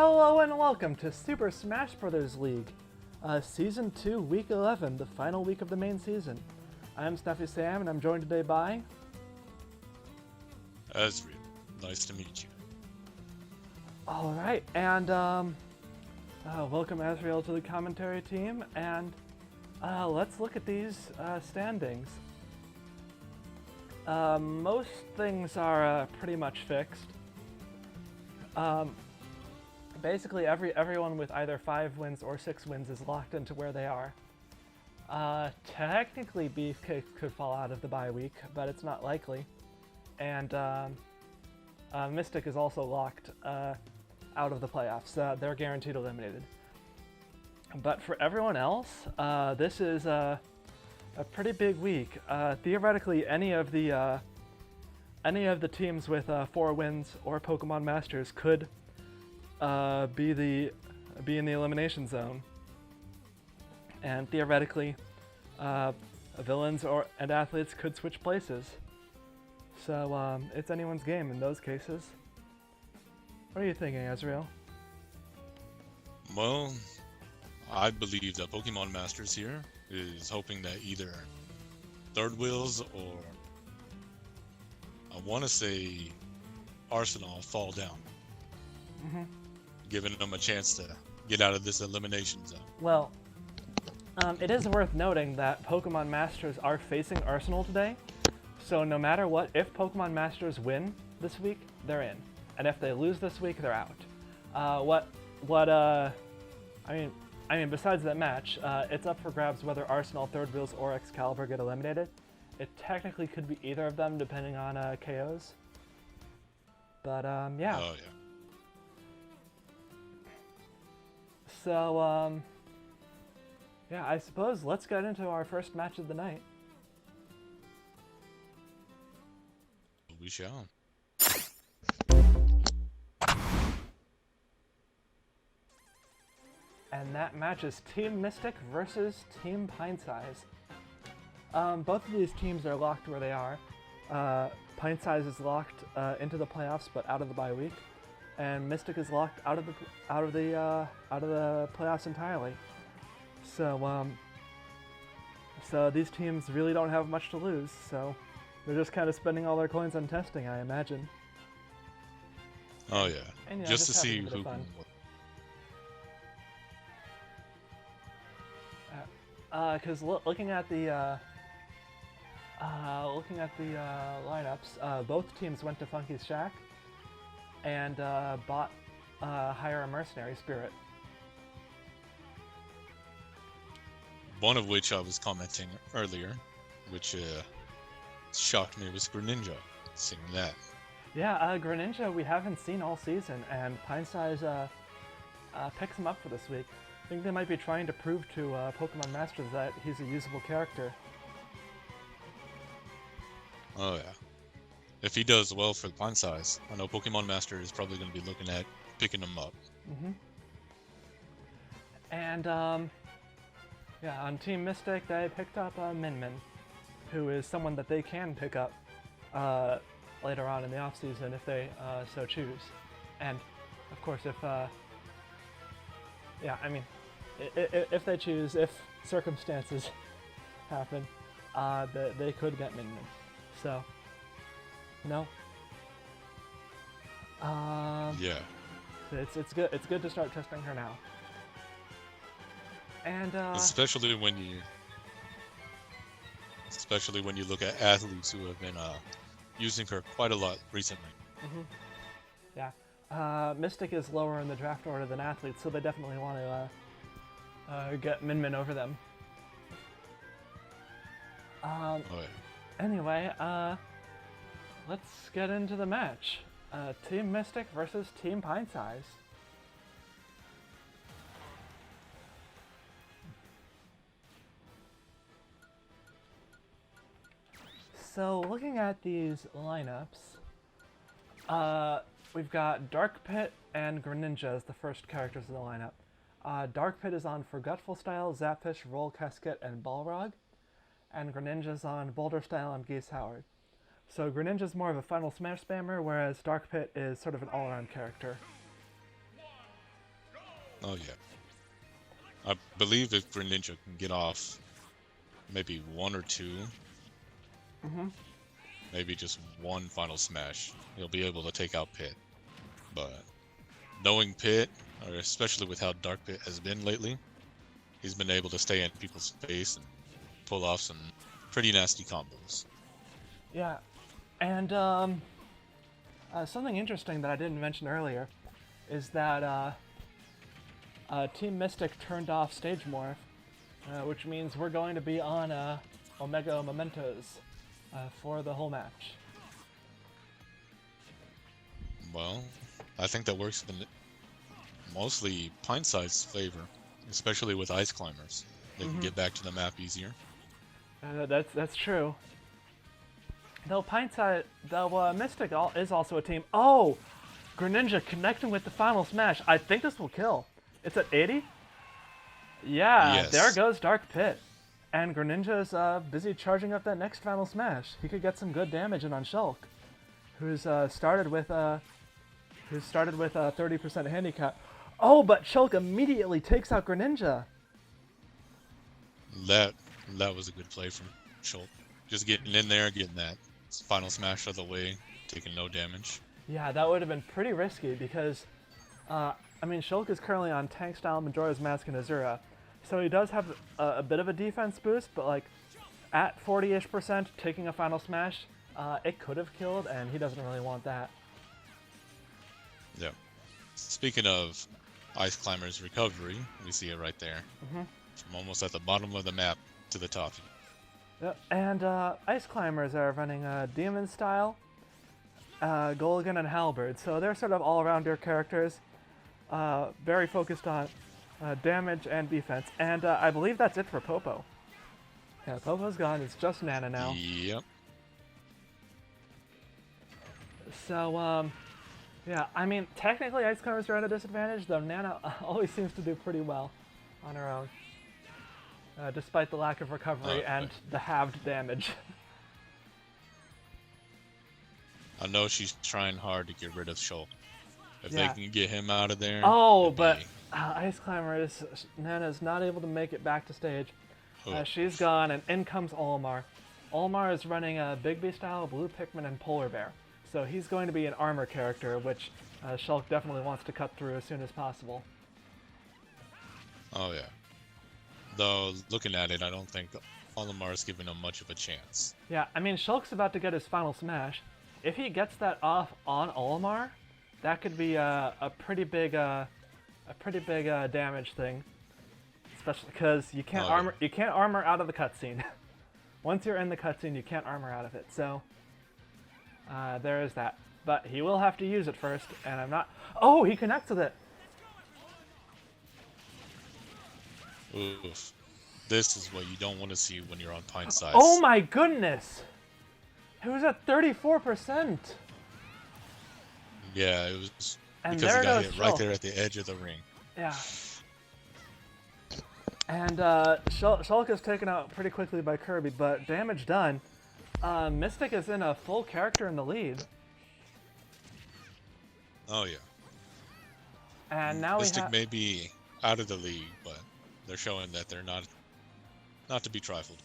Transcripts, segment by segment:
Hello and welcome to Super Smash Bros. League, Season 2, Week 11, the final week of the main season. I'm Snuffy Sam, and I'm joined today by... Azriel. Nice to meet you. Alright, and welcome Azriel to the commentary team, and let's look at these standings. Most things are pretty much fixed. Basically, everyone with either 5 wins or 6 wins is locked into where they are. Technically, Beefcakes could fall out of the bye week, but it's not likely. And Mystic is also locked out of the playoffs. They're guaranteed eliminated. But for everyone else, this is a pretty big week. Theoretically, any of the teams with 4 wins or Pokemon Masters could be in the elimination zone, and theoretically, villains and athletes could switch places. So it's anyone's game in those cases. What are you thinking, Azriel? Well, I believe that Pokemon Masters here is hoping that either Third Wheels or I want to say Arsenal fall down. Mm-hmm. Giving them a chance to get out of this elimination zone. Well, it is worth noting that Pokemon Masters are facing Arsenal today, so no matter what, if Pokemon Masters win this week, they're in, and if they lose this week, they're out. I mean, besides that match, it's up for grabs whether Arsenal, Third Wheels, or Excalibur get eliminated. It technically could be either of them, depending on KOs. But yeah. Oh yeah. So, yeah, I suppose let's get into our first match of the night. We shall. And that match is Team Mystic versus Team Pintsize. Both of these teams are locked where they are. Pintsize is locked into the playoffs, but out of the bye week. And Mystic is locked out of the playoffs entirely. So so these teams really don't have much to lose. So they're just kind of spending all their coins on testing, I imagine. Oh yeah, And, just to see who can win. Because looking at the lineups, both teams went to Funky's Shack and bought hire a mercenary spirit. One of which I was commenting earlier, which shocked me, was Greninja. Seeing that. Yeah, Greninja we haven't seen all season, and Pintsize picks him up for this week. I think they might be trying to prove to Pokemon Masters that he's a usable character. Oh yeah. If he does well for the Pintsize, I know Pokemon Master is probably going to be looking at picking him up. Mm-hmm. And yeah, on Team Mystic they picked up Min Min, who is someone that they can pick up later on in the off season if they so choose. And of course, if yeah, I mean, if they choose, if circumstances happen, they could get Min Min. So, no. Yeah. It's good. It's good to start testing her now. And especially when you look at athletes who have been using her quite a lot recently. Mm-hmm. Yeah. Mystic is lower in the draft order than athletes, so they definitely want to get Min Min over them. Oh, yeah. Anyway, let's get into the match. Team Mystic versus Team Pintsize. So, looking at these lineups, we've got Dark Pit and Greninja as the first characters in the lineup. Dark Pit is on Forgetful Style, Zapfish, Roll Casket, and Balrog. And Greninja's on Boulder Style and Geese Howard. So Greninja's more of a Final Smash spammer, whereas Dark Pit is sort of an all-around character. Oh yeah. I believe if Greninja can get off maybe one or two, maybe just one final smash, he'll be able to take out Pit. But knowing Pit, or especially with how Dark Pit has been lately, he's been able to stay in people's face and pull off some pretty nasty combos. Yeah, and something interesting that I didn't mention earlier is that Team Mystic turned off Stage Morph, which means we're going to be on Omega Mementos for the whole match. Well, I think that works in mostly Pintsize's favor, especially with Ice Climbers. They can get back to the map easier. That's true. Though Mystic is also a team. Oh, Greninja connecting with the final smash. I think this will kill. It's at 80. Yeah, Yes. There goes Dark Pit, and Greninja's busy charging up that next final smash. He could get some good damage in on Shulk, who's started with a 30% handicap. Oh, but Shulk immediately takes out Greninja. That was a good play from Schultz. Just getting in there, getting that final smash out of the way, taking no damage. Yeah, that would have been pretty risky because, Shulk is currently on Tank Style, Majora's Mask, and Azura. So he does have a bit of a defense boost, but like at 40-ish%, taking a final smash, it could have killed, and he doesn't really want that. Yeah. Speaking of Ice Climber's recovery, we see it right there. From almost at the bottom of the map to the top. Yep. And Ice Climbers are running Demon Style, Golgan, and Halberd. So they're sort of all-rounder characters, very focused on damage and defense. And I believe that's it for Popo. Yeah, Popo's gone. It's just Nana now. Yep. So, yeah, technically Ice Climbers are at a disadvantage, though Nana always seems to do pretty well on her own. Despite the lack of recovery and the halved damage. I know she's trying hard to get rid of Shulk. If Yeah. they can get him out of there... Oh, but Ice Climbers, Nana's not able to make it back to stage. She's gone, and in comes Olimar. Olimar is running a Bigby Style, Blue Pikmin, and Polar Bear. So he's going to be an armor character, which Shulk definitely wants to cut through as soon as possible. Oh, yeah. Though, looking at it, I don't think Olimar's giving him much of a chance. Yeah, Shulk's about to get his final smash. If he gets that off on Olimar, that could be a pretty big damage thing. Especially because you can't armor out of the cutscene. Once you're in the cutscene, you can't armor out of it. So there is that. But he will have to use it first, and I'm not. Oh, he connects with it. Oof. This is what you don't want to see when you're on Pintsize. Oh my goodness! It was at 34%. Yeah, it was And because there he got goes hit right Shulk. there at the edge of the ring. Yeah. And Shulk is taken out pretty quickly by Kirby, but damage done. Mystic is in a full character in the lead. Oh yeah. And now Mystic may be out of the league, but they're showing that they're not to be trifled.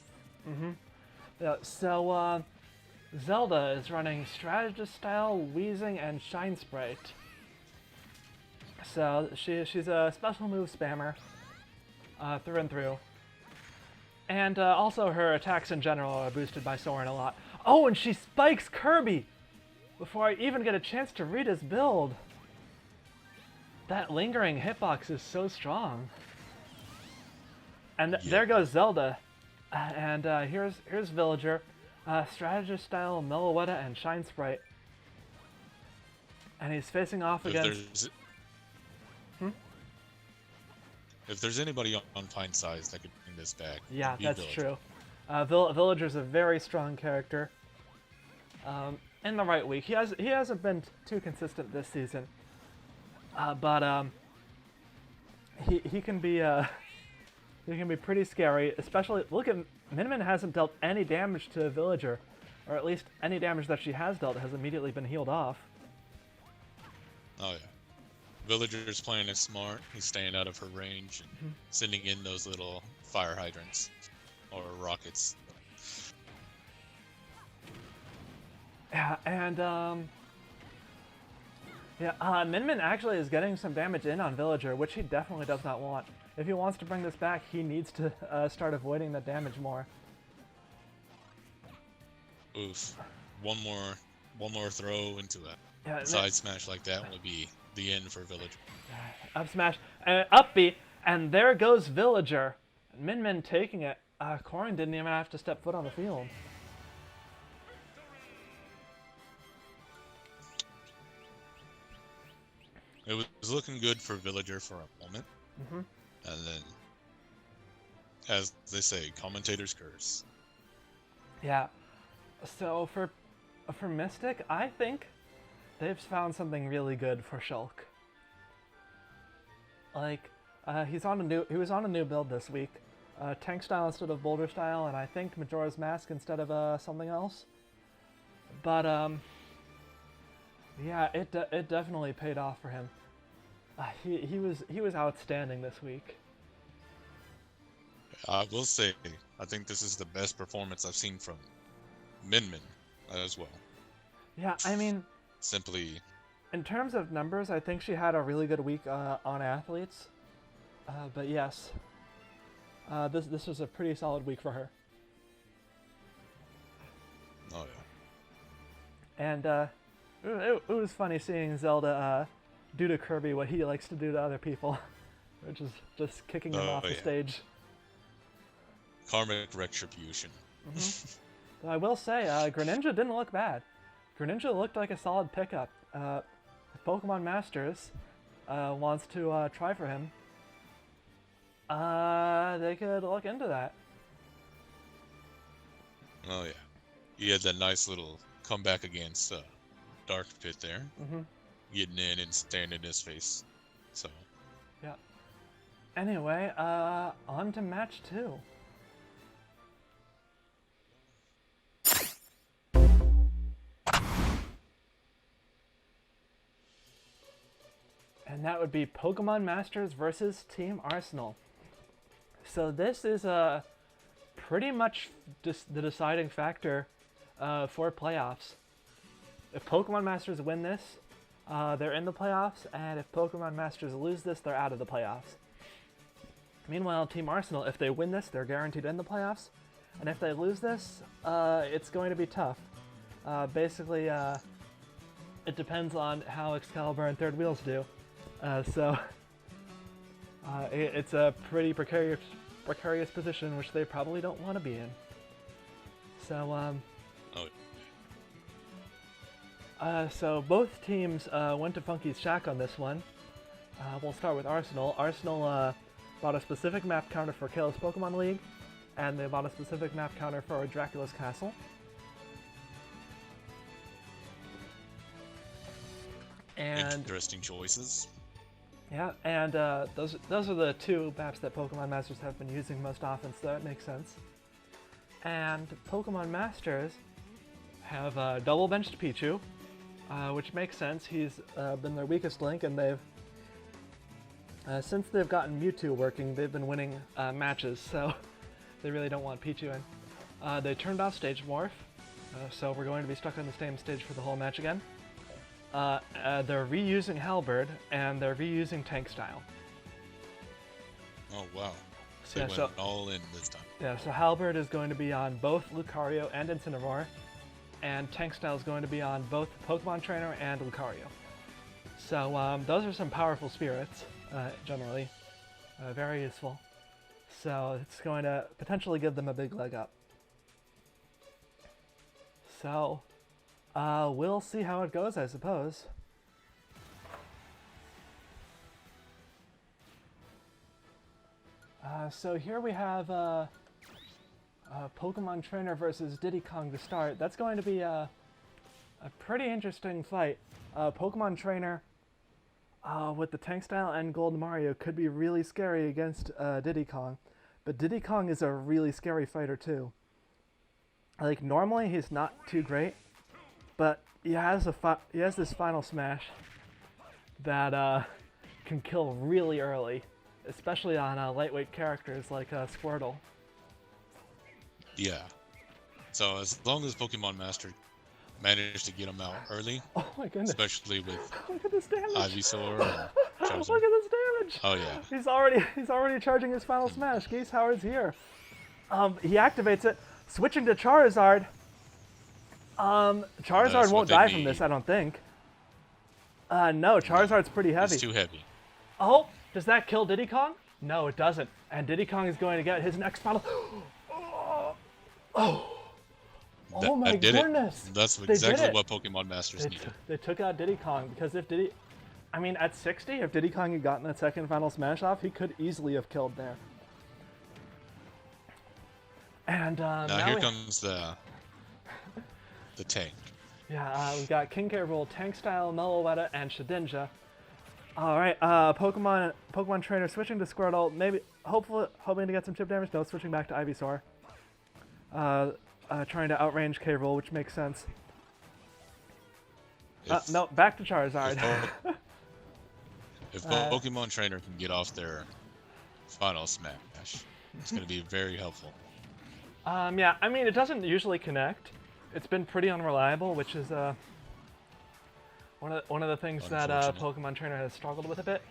Yeah, so Zelda is running Strategist Style, Wheezing, and Shine Sprite. So she's a special move spammer through and through. And also her attacks in general are boosted by Soren a lot. Oh, and she spikes Kirby before I even get a chance to read his build. That lingering hitbox is so strong. And there goes Zelda. And here's Villager. Strategist Style, Meloetta, and Shine Sprite. And he's facing off against... If there's anybody on Pintsize that could bring this back, Yeah, that's Villager. true. Villager's a very strong character. In the right week. He hasn't been too consistent this season. But he can be pretty scary, especially look at Miniman hasn't dealt any damage to Villager, or at least any damage that she has dealt has immediately been healed off. Oh Villager's playing it smart. He's staying out of her range and sending in those little fire hydrants or rockets. Yeah, and Min Min actually is getting some damage in on Villager, which he definitely does not want. If he wants to bring this back, he needs to start avoiding the damage more. Oof. One more throw into a Yeah, side smash like that would be the end for Villager. Up smash, up B, and there goes Villager. Min Min taking it. Corrin didn't even have to step foot on the field. It was looking good for Villager for a moment, and then, as they say, commentators curse. Yeah. So for Mystic, I think they've found something really good for Shulk. Like, he was on a new build this week. Tank style instead of boulder style, and I think Majora's Mask instead of something else. But yeah, it definitely paid off for him. He was outstanding this week. I will say, I think this is the best performance I've seen from Min Min as well. Yeah, I mean, Simply, in terms of numbers, I think she had a really good week on athletes. But yes, this was a pretty solid week for her. oh yeah. And it was funny seeing Zelda do to Kirby what he likes to do to other people, which is just kicking him off the stage. Karmic retribution. But I will say, Greninja didn't look bad. Greninja looked like a solid pickup. If Pokemon Masters wants to try for him, they could look into that. Oh yeah. He had that nice little comeback against Dark Pit there. Getting in and staring in his face. So. Yeah. Anyway, on to match 2. And that would be Pokemon Masters versus Team Arsenal. So this is pretty much the deciding factor for playoffs. If Pokemon Masters win this, they're in the playoffs, and if Pokemon Masters lose this, they're out of the playoffs. Meanwhile, Team Arsenal, if they win this, they're guaranteed in the playoffs, and if they lose this, it's going to be tough. Basically, it depends on how Excalibur and Third Wheels do. So it's a pretty precarious position, which they probably don't want to be in. So so both teams went to Funky's Shack on this one. We'll start with Arsenal. Arsenal bought a specific map counter for Kalos Pokemon League, and they bought a specific map counter for Dracula's Castle. And interesting choices. yeah, and those are the two maps that Pokemon Masters have been using most often, so that makes sense. And Pokemon Masters have double benched Pichu, which makes sense. He's been their weakest link, and they've since they've gotten Mewtwo working, they've been winning matches, so they really don't want Pichu in. They turned off Stage Morph, so we're going to be stuck on the same stage for the whole match again. They're reusing Halberd, and they're reusing Tank Style. Oh wow. So, They went all in this time. Yeah, so Halberd is going to be on both Lucario and Incineroar, and Tank Style is going to be on both Pokemon Trainer and Lucario. So those are some powerful spirits, generally. Very useful. So it's going to potentially give them a big leg up. So we'll see how it goes, I suppose. So here we have Pokemon Trainer versus Diddy Kong to start. That's going to be a pretty interesting fight. Pokemon Trainer with the Tank Style and Gold Mario could be really scary against Diddy Kong. But Diddy Kong is a really scary fighter too. Like, normally he's not too great, but he has this final smash that can kill really early, especially on lightweight characters like Squirtle. Yeah. So as long as Pokemon Master managed to get him out early, Oh my goodness! especially with Look at this damage! Ivysaur and Look Charizard. at this damage! Oh yeah. He's already charging his final smash. Geese Howard's here. He activates it, switching to Charizard. Charizard That's what won't they die from need. this, I don't think. No, Charizard's pretty heavy. It's too heavy. Oh, does that kill Diddy Kong? No, it doesn't. And Diddy Kong is going to get his next final. Oh my That did goodness! it. That's They did exactly it. what Pokemon Masters needed. They took out Diddy Kong because if Diddy, I mean, at 60, if Diddy Kong had gotten that second final smash off, he could easily have killed there. And Now now here comes the tank. yeah, we've got King K. Rool, Tank Style, Meloetta, and Shedinja. All right, Pokemon trainer switching to Squirtle, maybe hoping to get some chip damage. No, switching back to Ivysaur. Trying to outrange K. Rool, which makes sense. No, back to Charizard. If Pokemon Trainer can get off their final smash, it's going to be very helpful. Yeah, I mean, it doesn't usually connect. It's been pretty unreliable, which is one of the things that Pokemon Trainer has struggled with a bit.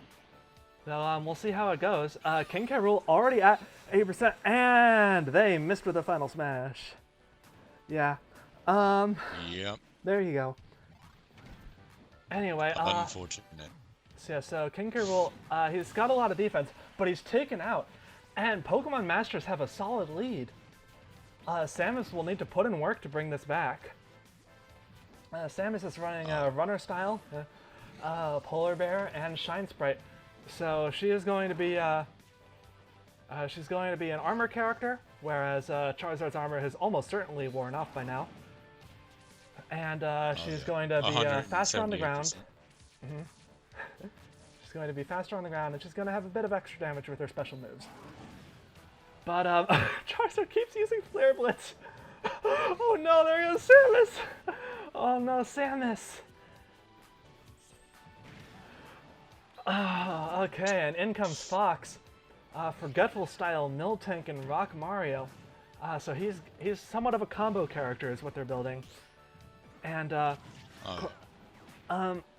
So we'll see how it goes. King K. Rool already at 80%, and they missed with a final smash. Yeah. Yep. There you go. Anyway, Unfortunate. so King K. Rool, he's got a lot of defense, but he's taken out, and Pokemon Masters have a solid lead. Samus will need to put in work to bring this back. Samus is running Runner Style, Polar Bear, and Shine Sprite, so she is going to be she's going to be an armor character, whereas Charizard's armor has almost certainly worn off by now. And she's going to be faster on the ground. She's going to be faster on the ground, and she's going to have a bit of extra damage with her special moves. But Charizard keeps using Flare Blitz. Oh no, there goes Samus! Oh no, Samus! Okay, and in comes Fox. Forgetful Style, Miltank, and Rock Mario. So he's somewhat of a combo character is what they're building. And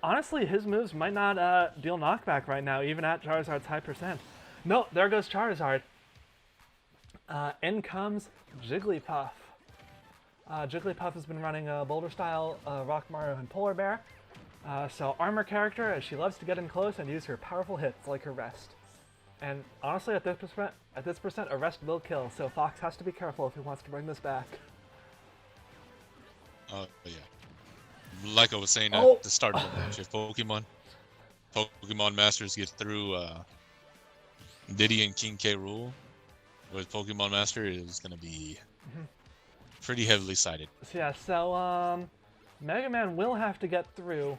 honestly, his moves might not deal knockback right now, even at Charizard's high percent. No, there goes Charizard. In comes Jigglypuff. Jigglypuff has been running Boulder Style, Rock Mario, and Polar Bear. So armor character, as she loves to get in close and use her powerful hits like her Rest. And honestly, at this percent, a Rest will kill, so Fox has to be careful if he wants to bring this back. Yeah. Like I was saying at the start of the match, if Pokemon Masters get through Diddy and King K. Rool with Pokemon Master, it is going to be pretty heavily sided. So yeah, so Mega Man will have to get through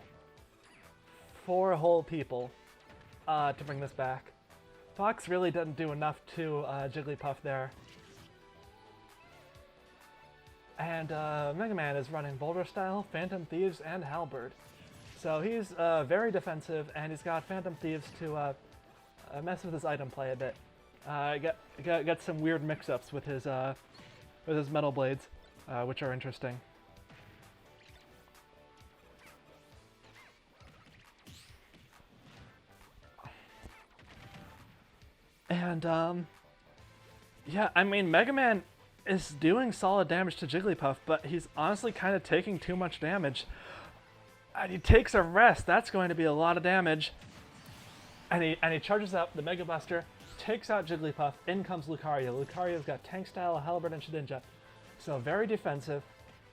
4 whole people to bring this back. Fox really doesn't do enough to Jigglypuff there. And Mega Man is running Boulder Style, Phantom Thieves, and Halberd. So he's very defensive, and he's got Phantom Thieves to mess with his item play a bit. Get some weird mix-ups with his Metal Blades, which are interesting. And yeah, I mean, Mega Man is doing solid damage to Jigglypuff, but he's honestly kind of taking too much damage. And he takes a Rest. That's going to be a lot of damage. And he charges up the Mega Buster, takes out Jigglypuff. In comes Lucario. Lucario's got Tank Style, Halberd, and Shedinja. So very defensive.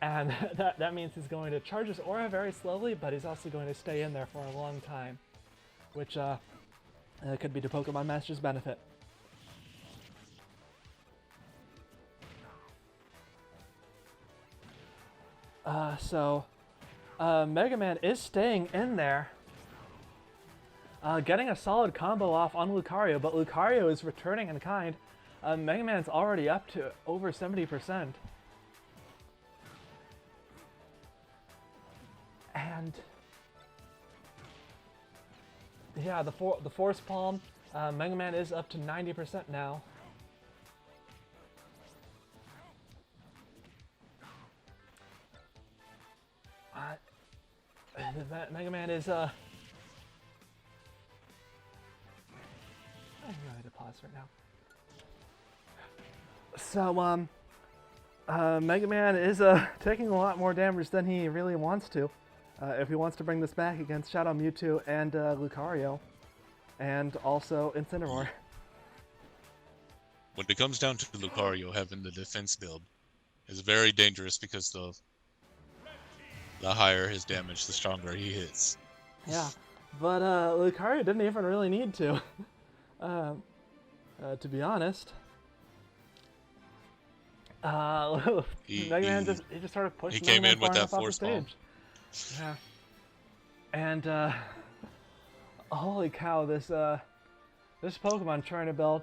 And that means he's going to charge his aura very slowly, but he's also going to stay in there for a long time, which could be to Pokemon Master's benefit. So Mega Man is staying in there, getting a solid combo off on Lucario, but Lucario is returning in kind. Mega Man's already up to over 70%. And Yeah, the Force Palm. Mega Man is up to 90% now. Mega Man is I really need to pause right now. So Mega Man is taking a lot more damage than he really wants to. If he wants to bring this back against Shadow Mewtwo and Lucario, and also Incineroar. When it comes down to Lucario having the defense build, is very dangerous because the higher his damage, the stronger he hits. Yeah, but Lucario didn't even really need to. To be honest. Mega Man just sort of pushed. He came in with that Force Palm. Yeah. And holy cow, this Pokemon trainer build.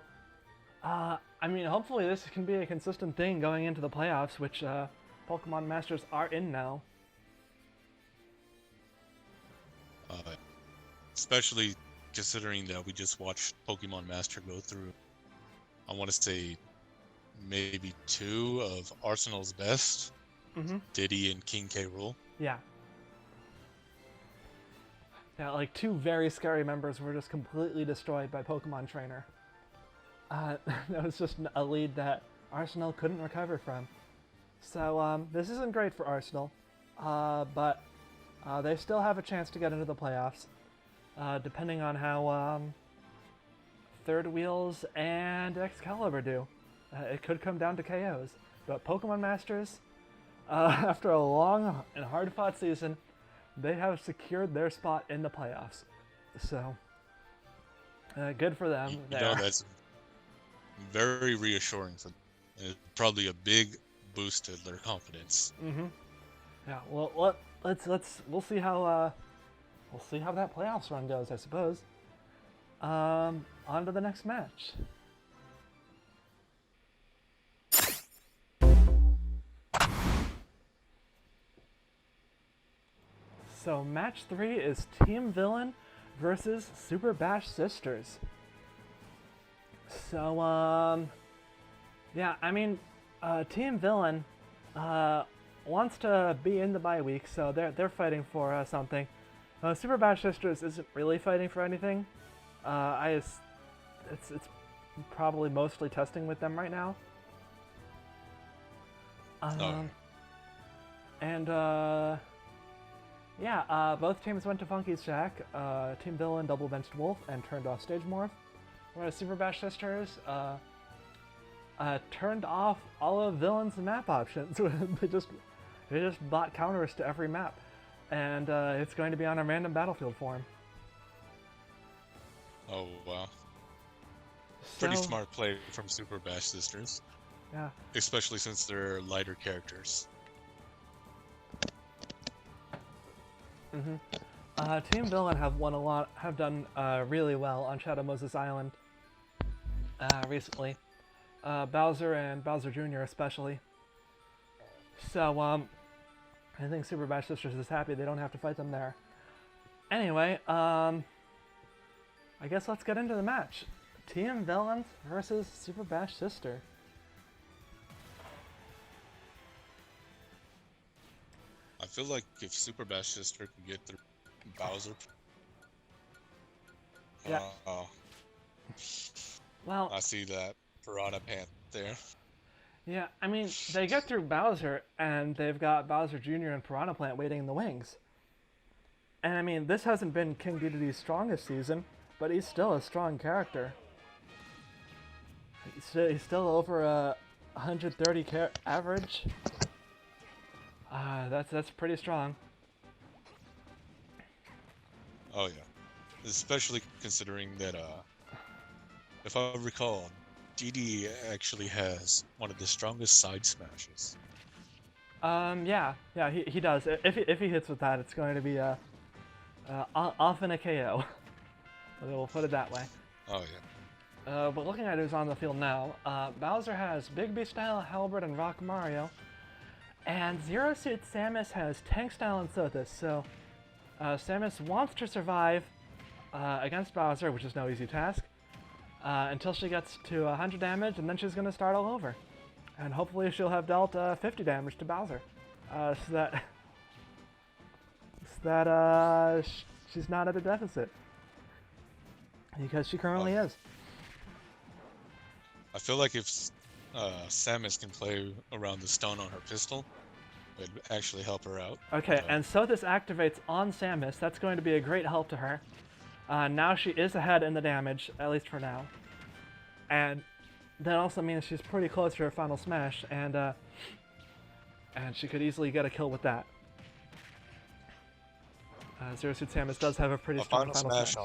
I mean, hopefully this can be a consistent thing going into the playoffs, which Pokemon Masters are in now. Especially considering that we just watched Pokemon Master go through, I want to say, maybe 2 of Arsenal's best, Diddy and King K. Rool. Yeah. Yeah, like 2 very scary members were just completely destroyed by Pokemon Trainer. That was just a lead that Arsenal couldn't recover from. So this isn't great for Arsenal, but they still have a chance to get into the playoffs, depending on how Third Wheels and Excalibur do. It could come down to KOs, but Pokemon Masters, after a long and hard-fought season, they have secured their spot in the playoffs. So, good for them. You know, that's very reassuring for them. It's probably a big boost to their confidence. Yeah. Well, we'll see how that playoffs run goes, I suppose. On to the next match. So match 3 is Team Villain versus Super Bash Sisters. So yeah, I mean, Team Villain wants to be in the bye week, so they're fighting for something. Super Bash Sisters isn't really fighting for anything. It's probably mostly testing with them right now. Yeah, both teams went to Funky's Shack. Team Villain double benched Wolf and turned off Stage Morph, whereas Super Bash Sisters turned off all of Villain's map options. they just bought counters to every map, and it's going to be on a random battlefield form. Oh wow! Pretty smart play from Super Bash Sisters. Yeah. Especially since they're lighter characters. Team Villain have done really well on Shadow Moses Island recently. Bowser and Bowser Jr. especially. So I think Super Bash Sisters is happy they don't have to fight them there. Anyway, I guess let's get into the match. Team Villain versus Super Bash Sister. I feel like if Super Bash Sister could get through Bowser, yeah. Well, I see that Piranha Pant there. Yeah, I mean, they get through Bowser, and they've got Bowser Jr. and Piranha Plant waiting in the wings. And I mean, this hasn't been King Dedede's strongest season, but he's still a strong character. He's still over a 130 average. That's pretty strong. Oh yeah, especially considering that if I recall, DD actually has one of the strongest side smashes. Yeah, he does. If he hits with that, it's going to be often a KO. We'll put it that way. Oh yeah. But looking at who's on the field now, Bowser has Big B Style, Halberd, and Rock Mario. And Zero Suit Samus has Tank Style and Sothis, so Samus wants to survive, against Bowser, which is no easy task, until she gets to 100 damage, and then she's going to start all over. And hopefully she'll have dealt 50 damage to Bowser, so that she's not at a deficit. Because she currently is. I feel like if Samus can play around the stun on her pistol, it'd actually help her out. Okay, and so this activates on Samus. That's going to be a great help to her. Now she is ahead in the damage, at least for now. And that also means she's pretty close to her final smash, and she could easily get a kill with that. Zero Suit Samus does have a pretty strong final smash.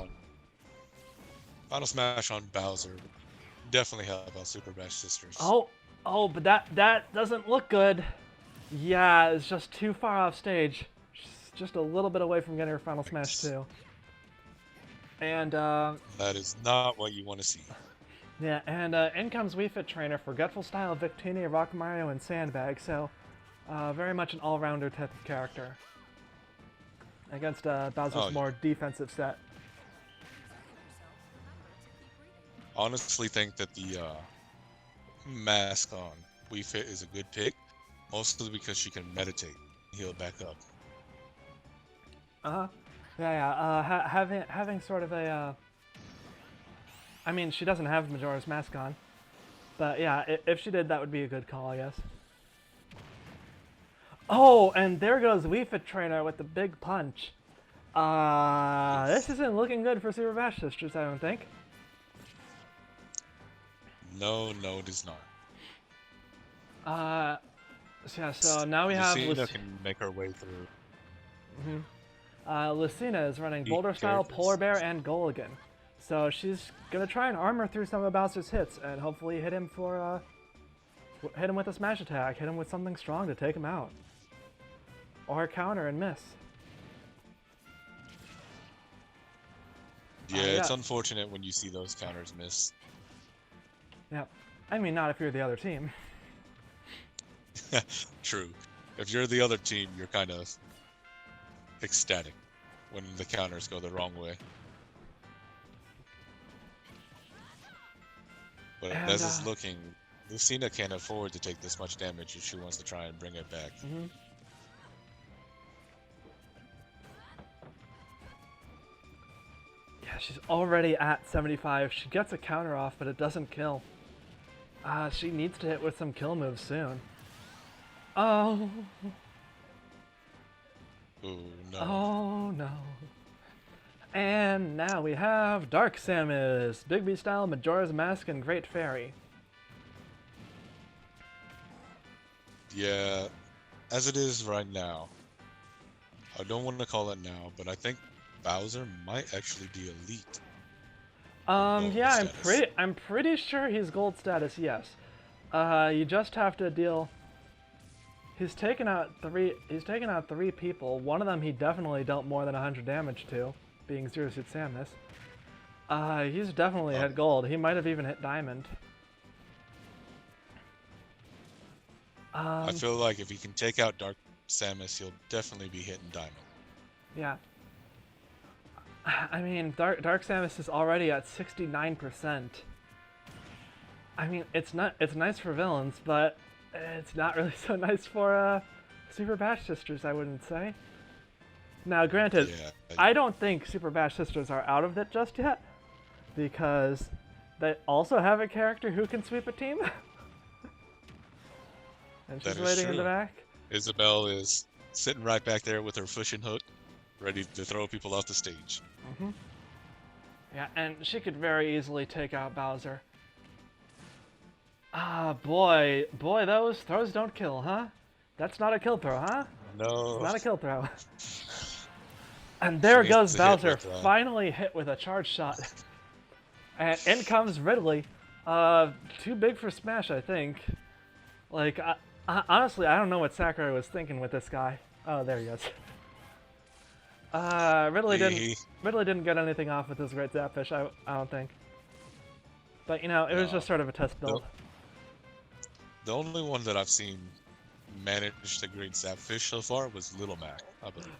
Final smash on Bowser would definitely help out Super Bash Sisters. Oh, but that doesn't look good. Yeah, it's just too far off stage. She's just a little bit away from getting her final smash too. And that is not what you want to see. Yeah, and in comes Wii Fit Trainer, Forgetful Style, Victini, Rock Mario, and Sandbag. So very much an all-rounder type of character against Bowser's more defensive set. Honestly, think that the mask on Wii Fit is a good pick, mostly because she can meditate, heal back up. Having sort of a. I mean, she doesn't have Majora's Mask on, but yeah, if she did, that would be a good call, I guess. Oh, and there goes Wii Fit Trainer with the big punch. This isn't looking good for Super Bash Sisters, I don't think. No, it is not. So now we have Lucina can make her way through. Lucina is running Boulder Style, Polar Bear, and Gulligan. So she's gonna try and armor through some of Bowser's hits and hopefully hit him hit him with a smash attack, hit him with something strong to take him out. Or counter and miss. Yeah, it's unfortunate when you see those counters miss. Yeah, I mean not if you're the other team. True. If you're the other team, you're kind of ecstatic when the counters go the wrong way. But as it's looking, Lucina can't afford to take this much damage if she wants to try and bring it back. Yeah, she's already at 75. She gets a counter off, but it doesn't kill. She needs to hit with some kill moves soon. Oh. Ooh, no. Oh, no. And now we have Dark Samus, Big B Style, Majora's Mask, and Great Fairy. Yeah, as it is right now, I don't want to call it now, but I think Bowser might actually be elite. Yeah, I'm pretty sure he's gold status, yes. You just have to deal. He's taken out three people. One of them he definitely dealt more than 100 damage to, being Zero Suit Samus. He's definitely hit gold. He might have even hit diamond. I feel like if he can take out Dark Samus, he'll definitely be hitting diamond. Yeah. I mean, Dark Samus is already at 69%. I mean, it's nice for villains, but it's not really so nice for Super Bash Sisters, I wouldn't say. Now, granted, I don't think Super Bash Sisters are out of it just yet, because they also have a character who can sweep a team. And she's waiting in the back. Isabelle is sitting right back there with her fishing hook, ready to throw people off the stage. Yeah, and she could very easily take out Bowser. Boy, those throws don't kill, huh? That's not a kill throw, huh? No. It's not a kill throw. And there goes Bowser, finally hit with a charge shot. And in comes Ridley. Too big for Smash, I think. Like, honestly, I don't know what Sakurai was thinking with this guy. Oh, there he is. Ridley didn't get anything off with his Great Zapfish, I don't think. But, you know, it was just sort of a test build. The only one that I've seen manage the Great Zapfish so far was Little Mac, I believe.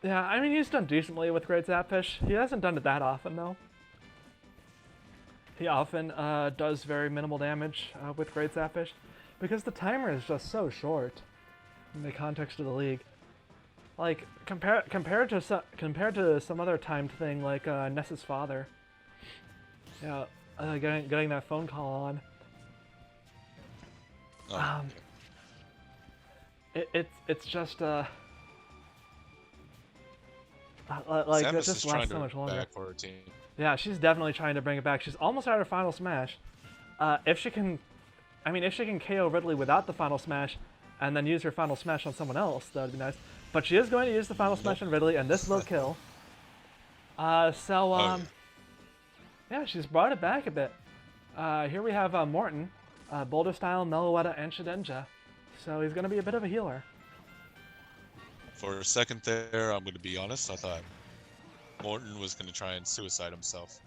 Yeah, I mean, he's done decently with Great Zapfish. He hasn't done it that often, though. He often does very minimal damage with Great Zapfish because the timer is just so short in the context of the league. Like, compared to some other timed thing like Ness's father. Yeah, getting that phone call on. Oh, It's just like it Samus just is trying lasts to so much longer. back for her team. Yeah, she's definitely trying to bring it back. She's almost at her final smash. If she can, I mean, if she can KO Ridley without the final smash, and then use her final smash on someone else, that would be nice. But she is going to use the final smash on Ridley, and this will kill. Yeah, she's brought it back a bit. Here we have Morton, Boulder Style, Meloetta, and Shedinja. So he's going to be a bit of a healer. For a second there, I'm going to be honest, I thought Morton was going to try and suicide himself.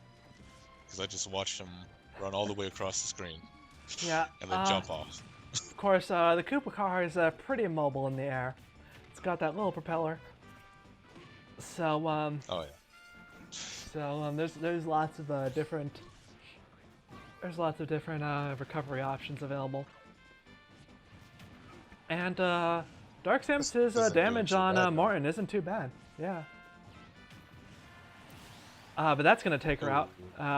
Because I just watched him run all the way across the screen. Yeah. And then jump off. Of course, the Koopa car is pretty mobile in the air. It's got that little propeller. So, oh yeah. So there's lots of different recovery options available. And Dark Samus' damage on Morton isn't too bad. Yeah. But that's gonna take her out.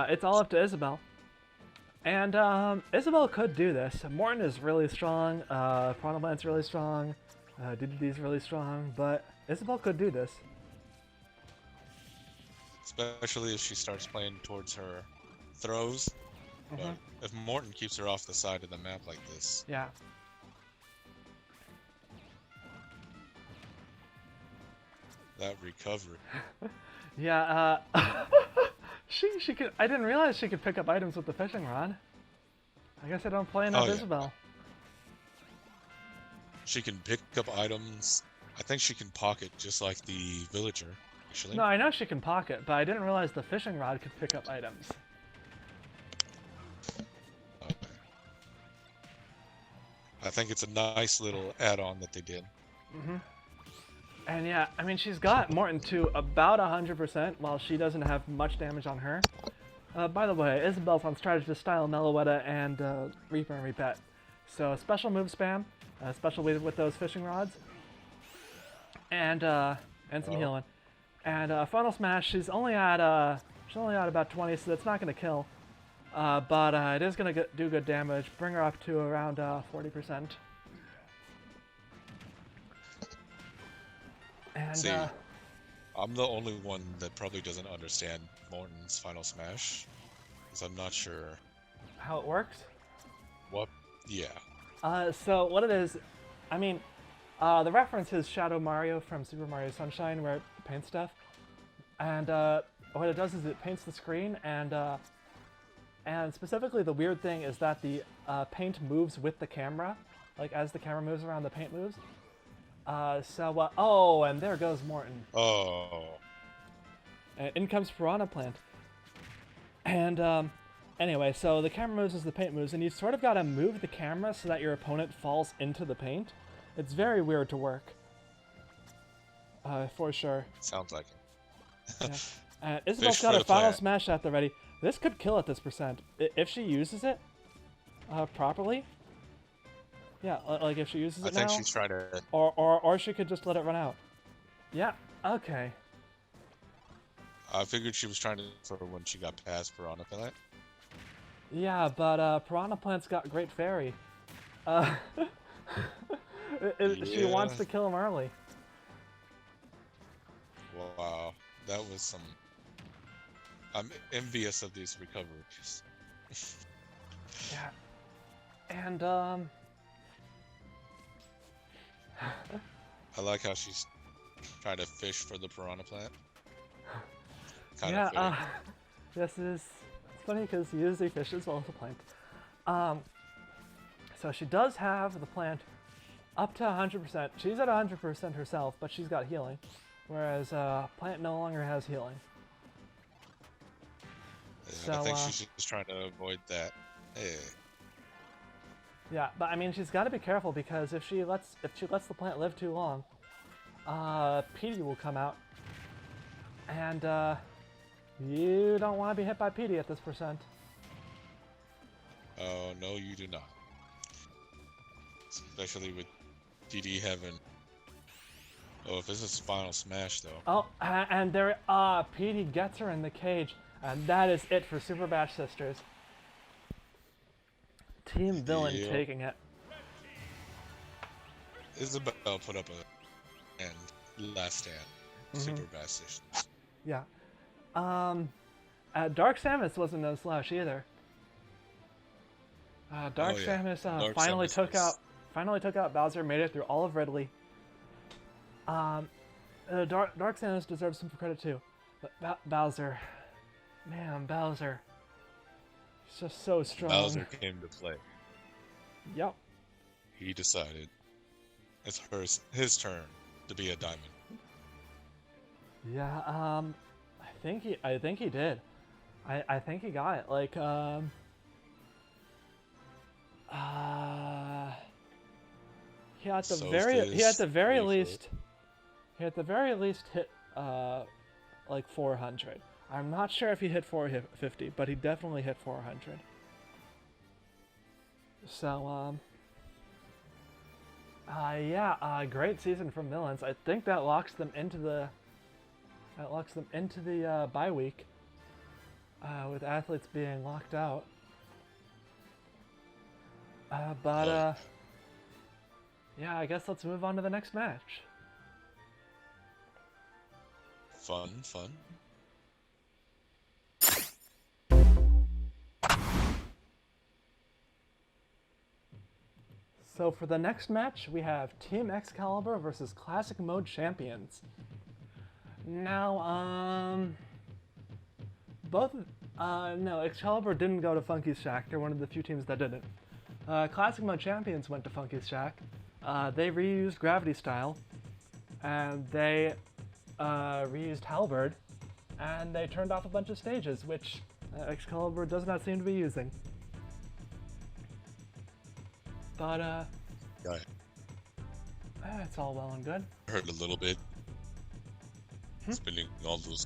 It's all up to Isabelle. And Isabelle could do this. Morton is really strong. Piranha Plant's really strong. DDD's really strong. But Isabelle could do this. Especially if she starts playing towards her throws. But if Morton keeps her off the side of the map like this. Yeah. That recovery. Yeah, she could. I didn't realize she could pick up items with the fishing rod. I guess I don't play enough Isabelle. She can pick up items. I think she can pocket just like the villager, actually. No, I know she can pocket, but I didn't realize the fishing rod could pick up items. Okay. I think it's a nice little add-on that they did. And yeah, I mean, she's got Morton to about 100%, while she doesn't have much damage on her. By the way, Isabelle's on Strategist Style, Meloetta, and Reaper and Repet. So special move spam, special with those fishing rods, and some healing. And Final Smash, she's only at about 20, so that's not gonna kill. But it is gonna do good damage. Bring her up to around 40%. And, see, I'm the only one that probably doesn't understand Morton's Final Smash, because I'm not sure how it works. What? Yeah. So what it is, I mean, the reference is Shadow Mario from Super Mario Sunshine, where it paints stuff, and what it does is it paints the screen, and specifically the weird thing is that the paint moves with the camera, like as the camera moves around, the paint moves. Oh, and there goes Morton. Oh. And in comes Piranha Plant. And, anyway, so the camera moves as the paint moves, and you sort of gotta move the camera so that your opponent falls into the paint. It's very weird to work. For sure. Sounds like it. Yeah. Isabelle's got a Final Smash at the ready. This could kill at this percent. If she uses it properly. Yeah, like if she uses it now. I think she's trying to... Or she could just let it run out. Yeah, okay. I figured she was trying to for when she got past Piranha Plant. Yeah, but Piranha Plant's got Great Fairy. She wants to kill him early. Wow, that was some... I'm envious of these recoveries. Yeah. And, I like how she's trying to fish for the Piranha Plant. This is... It's funny because he usually fishes well as a plant. So she does have the plant up to 100%. She's at 100% herself, but she's got healing. Whereas plant no longer has healing. Yeah, So, I think she's just trying to avoid that. Hey. Yeah, but I mean she's got to be careful because if she lets the plant live too long, Petey will come out. And, you don't want to be hit by Petey at this percent. Oh, no, you do not. Especially with DD having... Oh, if this is final smash, though. Oh, and there, Petey gets her in the cage. And that is it for Super Bash Sisters. Team Villain taking it. Isabel put up a last stand. Super Bash Sisters. Yeah. Dark Samus wasn't no slouch either. Dark Samus finally took out Bowser, made it through all of Ridley. Dark Samus deserves some credit too, but Bowser, man, Bowser, he's just so strong. Bowser came to play. Yep. He decided it's his turn to be a diamond. Yeah. I think he did. I think he got it. Like he at the very least hit like 400. I'm not sure if he hit 450, but he definitely hit 400. So yeah, great season from Villains. I think that locks them into the bye week with athletes being locked out. Yeah, I guess let's move on to the next match. Fun. So for the next match, we have Team Excalibur versus Classic Mode Champions. Now, no, Excalibur didn't go to Funky's Shack. They're one of the few teams that didn't. Classic Mode Champions went to Funky's Shack. They reused Gravity Style, and they reused Halberd, and they turned off a bunch of stages, which Excalibur does not seem to be using. But, it's all well and good. Hurt a little bit. Spending all those...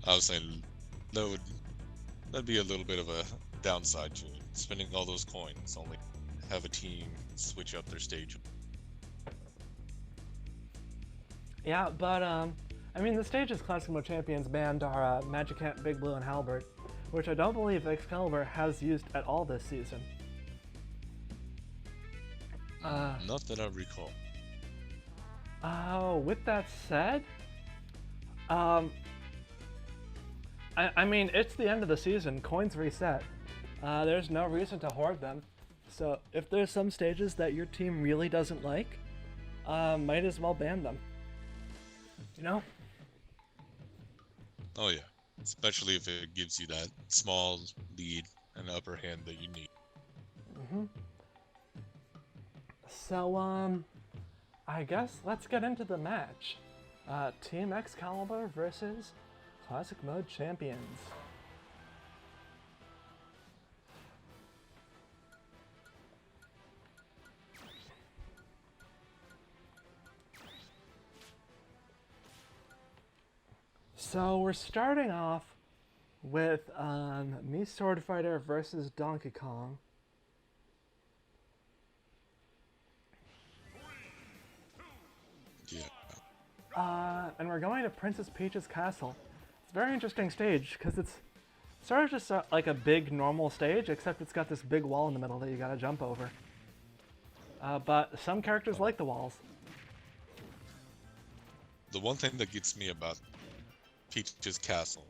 I was saying that'd be a little bit of a downside to it. Spending all those coins, only have a team switch up their stage. Yeah, but, I mean, the stages Classic Mode Champions banned are Magic Ant, Big Blue, and Halberd, which I don't believe Excalibur has used at all this season. Not that I recall. With that said, I mean, it's the end of the season. Coins reset. There's no reason to hoard them. So if there's some stages that your team really doesn't like, might as well ban them. You know? Oh yeah, especially if it gives you that small lead and upper hand that you need. So, I guess let's get into the match. Team Excalibur versus Classic Mode Champions. So we're starting off with me Sword Fighter versus Donkey Kong. Yeah. And we're going to Princess Peach's castle. It's a very interesting stage because it's sort of just like a big normal stage, except it's got this big wall in the middle that you gotta jump over. But some characters like the walls. The one thing that gets me about Peach's castle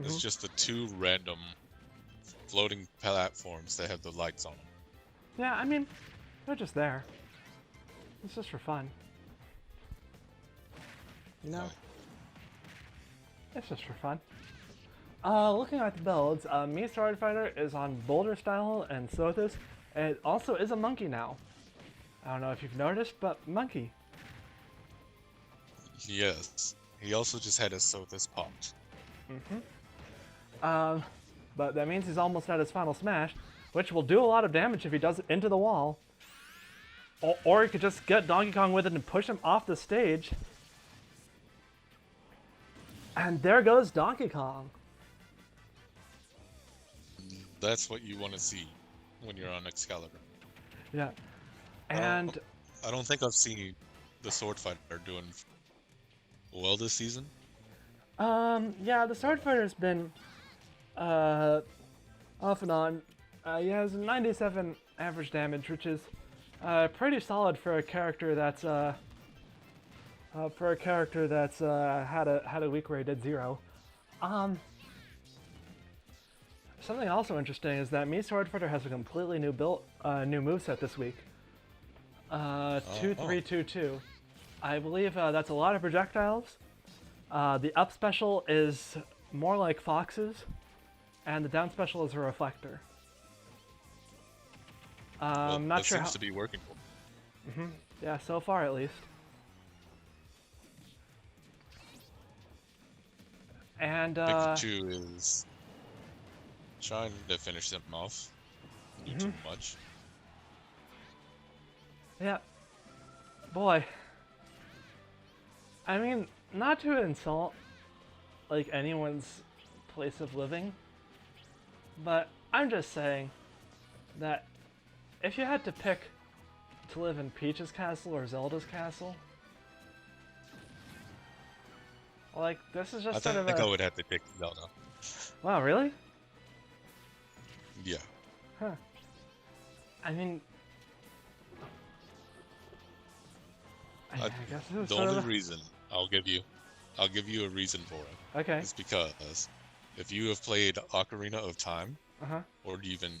is just the two random floating platforms that have the lights on them. Yeah, I mean, they're just there. It's just for fun. You know? It's just for fun. Looking at the builds, me Sword Fighter is on Boulder Style and Sothis. It also is a monkey now. I don't know if you've noticed, but monkey. Yes. He also just had his Sothis popped. But that means he's almost at his final smash, which will do a lot of damage if he does it into the wall. Or he could just get Donkey Kong with it and push him off the stage. And there goes Donkey Kong. That's what you want to see when you're on Excalibur. Yeah. I And don't think I've seen the Sword Fighter doing well this season. yeah, the Sword Fighter's been off and on. He has 97 average damage, which is pretty solid for a character that's had a week where he did 0. Something also interesting is that Mii Sword Fighter has a completely new new moveset this week. 2-3-2-2. I believe that's a lot of projectiles. The up special is more like Fox's, and the down special is a reflector. I'm not sure seems how. to be working. Yeah, so far at least. And Pikachu is trying to finish them off. Do too much. yeah, boy. I mean, not to insult like anyone's place of living, but I'm just saying that if you had to pick to live in Peach's castle or Zelda's castle, like this is just I sort of think a. I would have to pick Zelda. Wow, really? Yeah. Huh. I mean, I guess it was The sort only of a... reason I'll give you a reason for it. Okay. Is because if you have played Ocarina of Time or even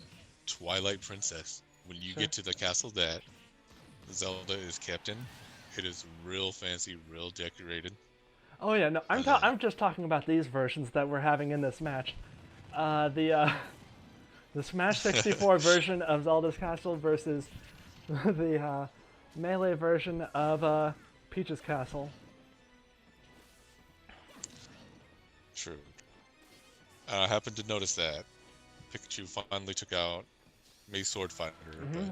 Twilight Princess, when you get to the castle that Zelda is kept in, it is real fancy, real decorated. Oh yeah, no, I'm just talking about these versions that we're having in this match. The Smash 64 version of Zelda's Castle versus the Melee version of Peach's Castle. True. I happened to notice that Pikachu finally took out Mei Sword Fighter,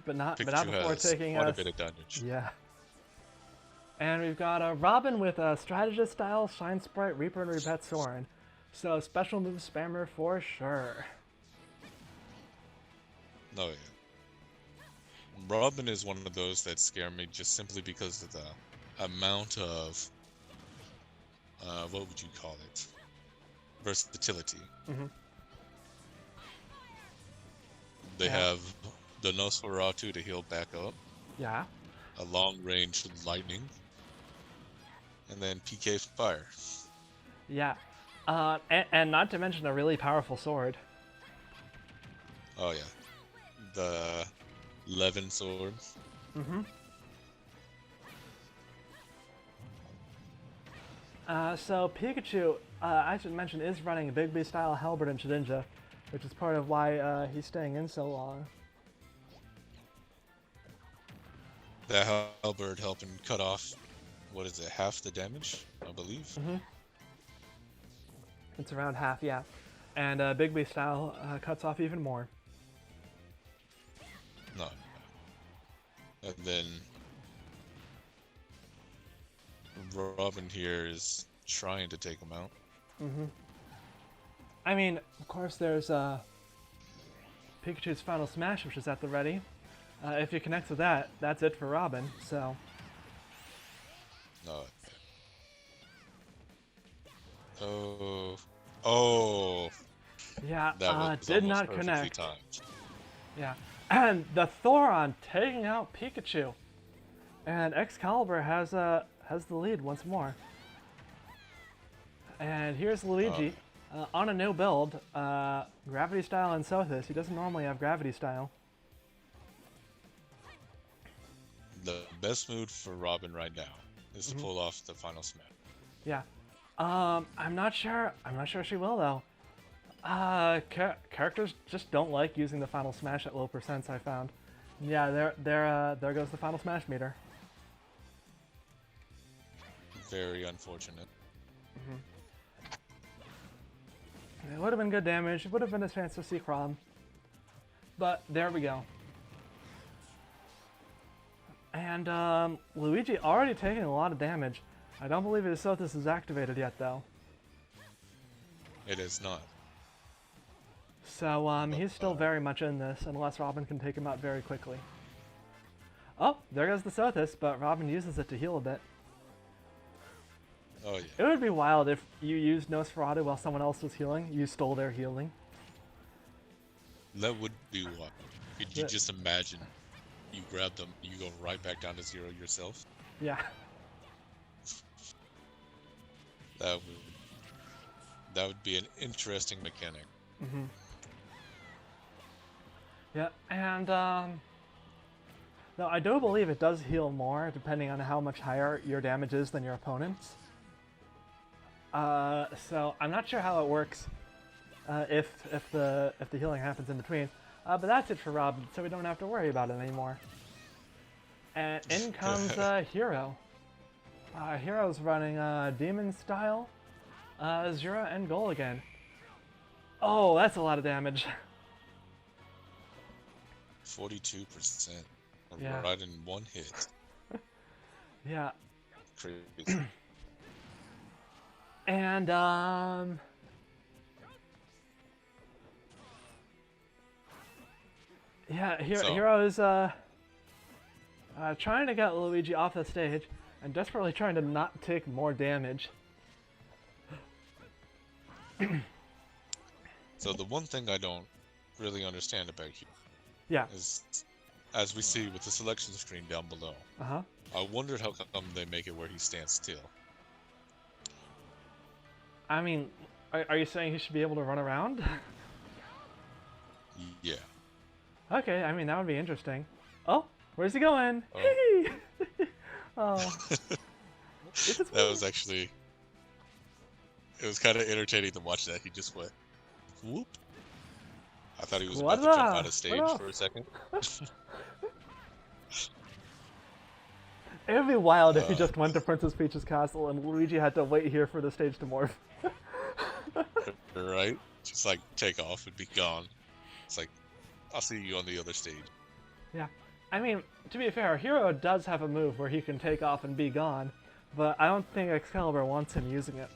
but not Pikachu before has taking quite us. a bit of damage. Yeah. And we've got a Robin with a strategist style Shine Sprite Reaper and Repet Soren. So special move spammer for sure. No, yeah. Robin is one of those that scare me just simply because of the amount of what would you call it? Versatility. They have the Nosferatu to heal back up. Yeah. A long-range lightning. And then PK fire. Yeah. And not to mention a really powerful sword. Oh yeah. The Levin sword. So Pikachu, I should mention, is running a Bigby style Halberd and Shedinja, which is part of why he's staying in so long. That Halberd helping cut off, what is it, half the damage, I believe? It's around half, yeah. And Bigby style cuts off even more. No. And then Robin here is trying to take him out. I mean, of course, there's Pikachu's Final Smash, which is at the ready. If you connect with that, that's it for Robin, so... No. Oh. Yeah, That was did almost not perfectly connect. timed. Yeah. And the Thoron taking out Pikachu. And Excalibur has the lead once more. And here's Luigi on a new build, Gravity Style and Sothis. He doesn't normally have Gravity Style. The best mood for Robin right now is to pull off the final smash. Yeah. I'm not sure she will though. Characters just don't like using the Final Smash at low percents, I found. Yeah, there goes the Final Smash meter. Very unfortunate. It would have been good damage. It would have been a chance to see Crom. But there we go. And Luigi already taking a lot of damage. I don't believe his Sothis is activated yet though. It is not. So he's still very much in this, unless Robin can take him out very quickly. Oh, there goes the Sothis, but Robin uses it to heal a bit. Oh yeah. It would be wild if you used Nosferatu while someone else was healing. You stole their healing. That would be wild. Could you just imagine? You grab them, you go right back down to 0 yourself. Yeah. That would be an interesting mechanic. Mm-hmm. Yeah, and no, I do believe it does heal more depending on how much higher your damage is than your opponent's. So I'm not sure how it works if the healing happens in between. But that's it for Robin, so we don't have to worry about it anymore. And in comes Hero. Hero's running Demon Style, Zero, and Goal again. Oh, that's a lot of damage. 42%. Yeah. Right in one hit. Yeah. Crazy. And yeah, Hero is trying to get Luigi off the stage and desperately trying to not take more damage. So the one thing I don't really understand about Yeah. is, as we see with the selection screen down below, I wondered how come they make it where he stands still. I mean, are you saying he should be able to run around? Yeah. Okay, I mean, that would be interesting. Oh, where's he going? Oh. Oh. That was actually... It was kind of entertaining to watch that. He just went, whoop. I thought he was about to jump out of stage for a second. It would be wild if he just went to Princess Peach's castle and Luigi had to wait here for the stage to morph. Right? Just like take off and be gone. It's like, I'll see you on the other stage. Yeah. I mean, to be fair, Hero does have a move where he can take off and be gone, but I don't think Excalibur wants him using it.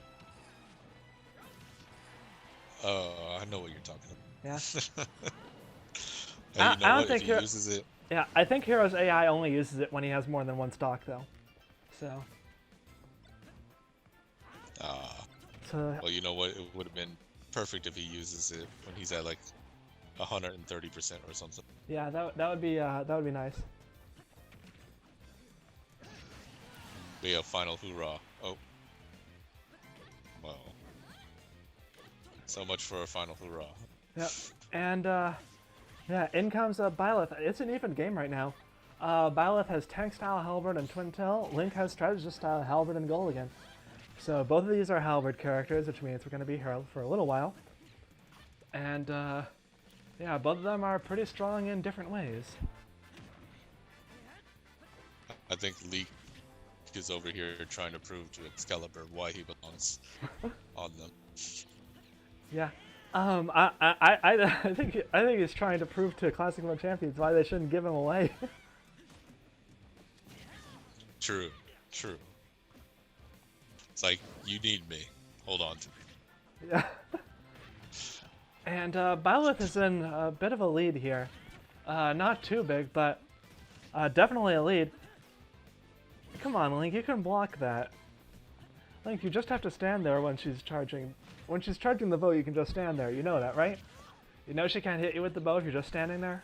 I know what you're talking about. Yeah. You know I don't what? think If he uses it... Yeah, I think Hero's AI only uses it when he has more than one stock, though. So. Well, you know what? It would have been perfect if he uses it when he's at like 130% or something. Yeah, that would be nice. Be a final hoorah! Oh, well. So much for a final hoorah. Yep, and yeah, in comes Byleth. It's an even game right now. Byleth has tank style halberd and twin tail. Link has strategist style halberd and goal again. So both of these are halberd characters, which means we're going to be Hero for a little while. And yeah, both of them are pretty strong in different ways. I think Leek is over here trying to prove to Excalibur why he belongs on them. Yeah. I think he's trying to prove to Classic World Champions why they shouldn't give him away. True. It's like, you need me. Hold on to me. Yeah. And Byleth is in a bit of a lead here. Not too big, but definitely a lead. Come on, Link, you can block that. Link, you just have to stand there when she's charging. When she's charging the bow, you can just stand there. You know that, right? You know she can't hit you with the bow if you're just standing there?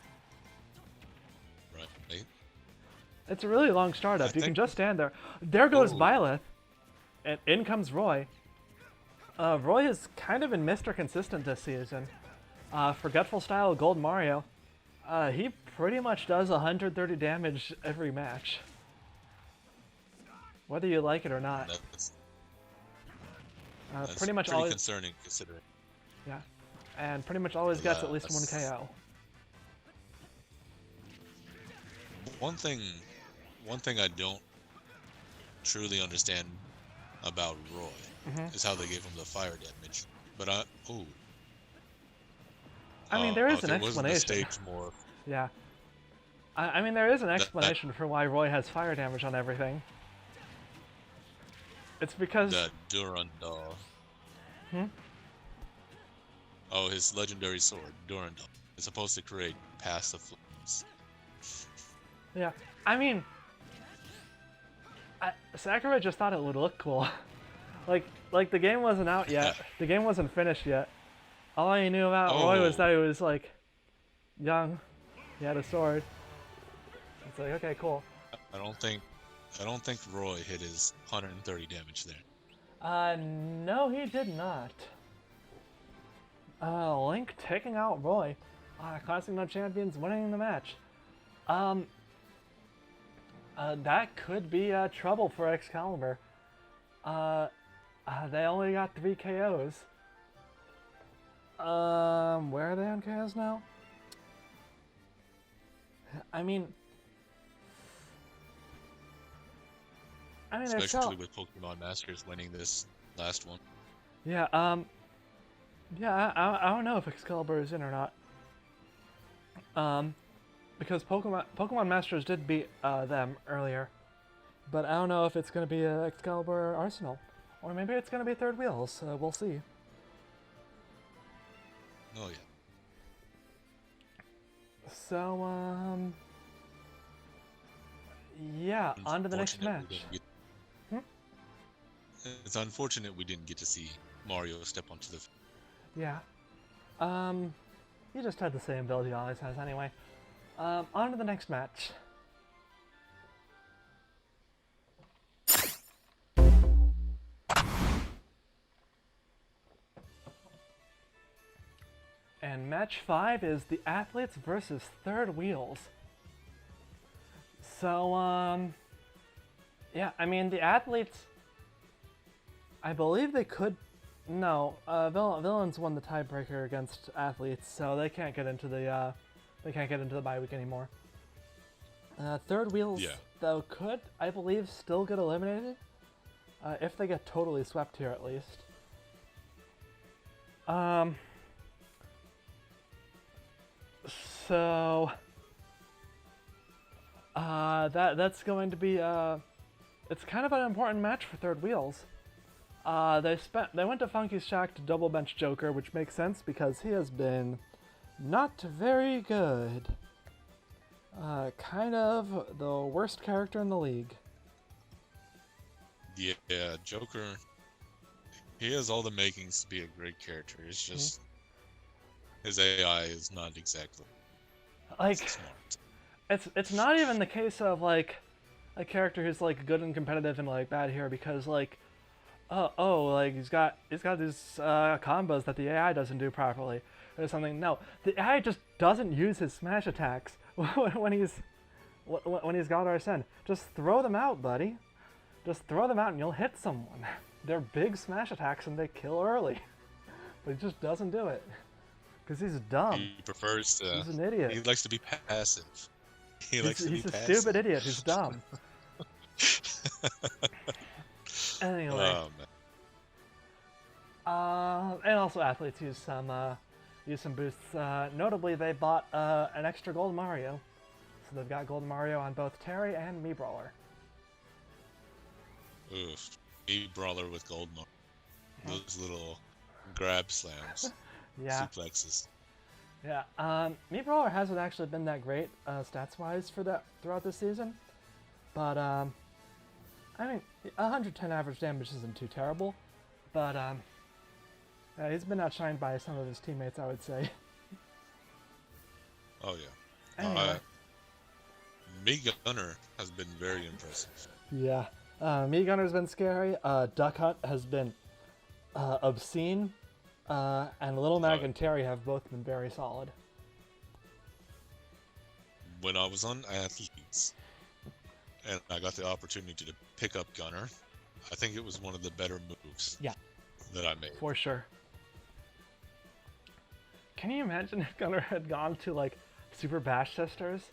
Right. It's a really long startup. You can just stand there. There goes Byleth. And in comes Roy. Roy is kind of been Mr. Consistent this season. Forgetful style Gold Mario. He pretty much does 130 damage every match. Whether you like it or not. That's pretty much pretty always concerning considering. Yeah. And pretty much always gets at least one KO. One thing I don't truly understand about Roy is how they gave him the fire damage. But I mean, there is an if it wasn't the explanation. stage more. Yeah. I mean, there is an explanation for why Roy has fire damage on everything. It's because... The Durandal. Oh, his legendary sword, Durandal, is supposed to create passive flames. Yeah, I mean, Sakurai just thought it would look cool. like the game wasn't out yet. The game wasn't finished yet. All I knew about Roy was Oh, that he was like young. He had a sword. It's like, okay, cool. I don't think Roy hit his 130 damage there. No, he did not. Link taking out Roy. Classic No Champions winning the match. That could be trouble for Excalibur. They only got 3 KOs. Where are they on KOs now? I mean, Especially with Pokemon Masters winning this last one. Yeah, yeah, I don't know if Excalibur is in or not. Because Pokemon Masters did beat them earlier. But I don't know if it's going to be Excalibur or Arsenal. Or maybe it's going to be Third Wheels. We'll see. Oh, yeah. So, yeah, on to the next match. It's unfortunate we didn't get to see Mario step onto the... Yeah. He just had the same build he always has anyway. On to the next match. And match 5 is the Athletes versus Third Wheels. So, yeah, I mean, the Athletes, I believe they could, no, Villains won the tiebreaker against Athletes, so they can't get into the, bye week anymore. Third Wheels, Yeah. though, could, I believe, still get eliminated, if they get totally swept here at least. So that's going to be it's kind of an important match for Third Wheels. They went to Funky's Shack to double bench Joker, which makes sense because he has been not very good. Kind of the worst character in the league. Yeah, Joker, he has all the makings to be a great character. It's just his AI is not exactly like smart. It's not even the case of like a character who's like good and competitive and like bad here because like like he's got these combos that the AI doesn't do properly or something. No, the AI just doesn't use his smash attacks when he's got Arsene. Just throw them out, buddy. Just throw them out and you'll hit someone. They're big smash attacks and they kill early, but he just doesn't do it. Because he's dumb. He prefers to... He's an idiot. He likes to be passive. He's a stupid idiot who's dumb. Anyway. Oh, man. And also Athletes use some boosts. Notably, they bought an extra Gold Mario. So they've got Gold Mario on both Terry and Mii Brawler. Oof. Mii Brawler with Gold Mario. Those little grab slams. Yeah. Suplexes. Yeah. Mii Brawler hasn't actually been that great stats-wise throughout this season, but I mean, 110 average damage isn't too terrible, but he's been outshined by some of his teammates, I would say. Oh yeah. Anyway. Mii Gunner has been very impressive. Yeah. Mii Gunner's been scary. Duck Hunt has been obscene. And Little Mag and Terry have both been very solid. When I was on Athletes, and I got the opportunity to pick up Gunner, I think it was one of the better moves that I made. For sure. Can you imagine if Gunner had gone to like Super Bash Sisters,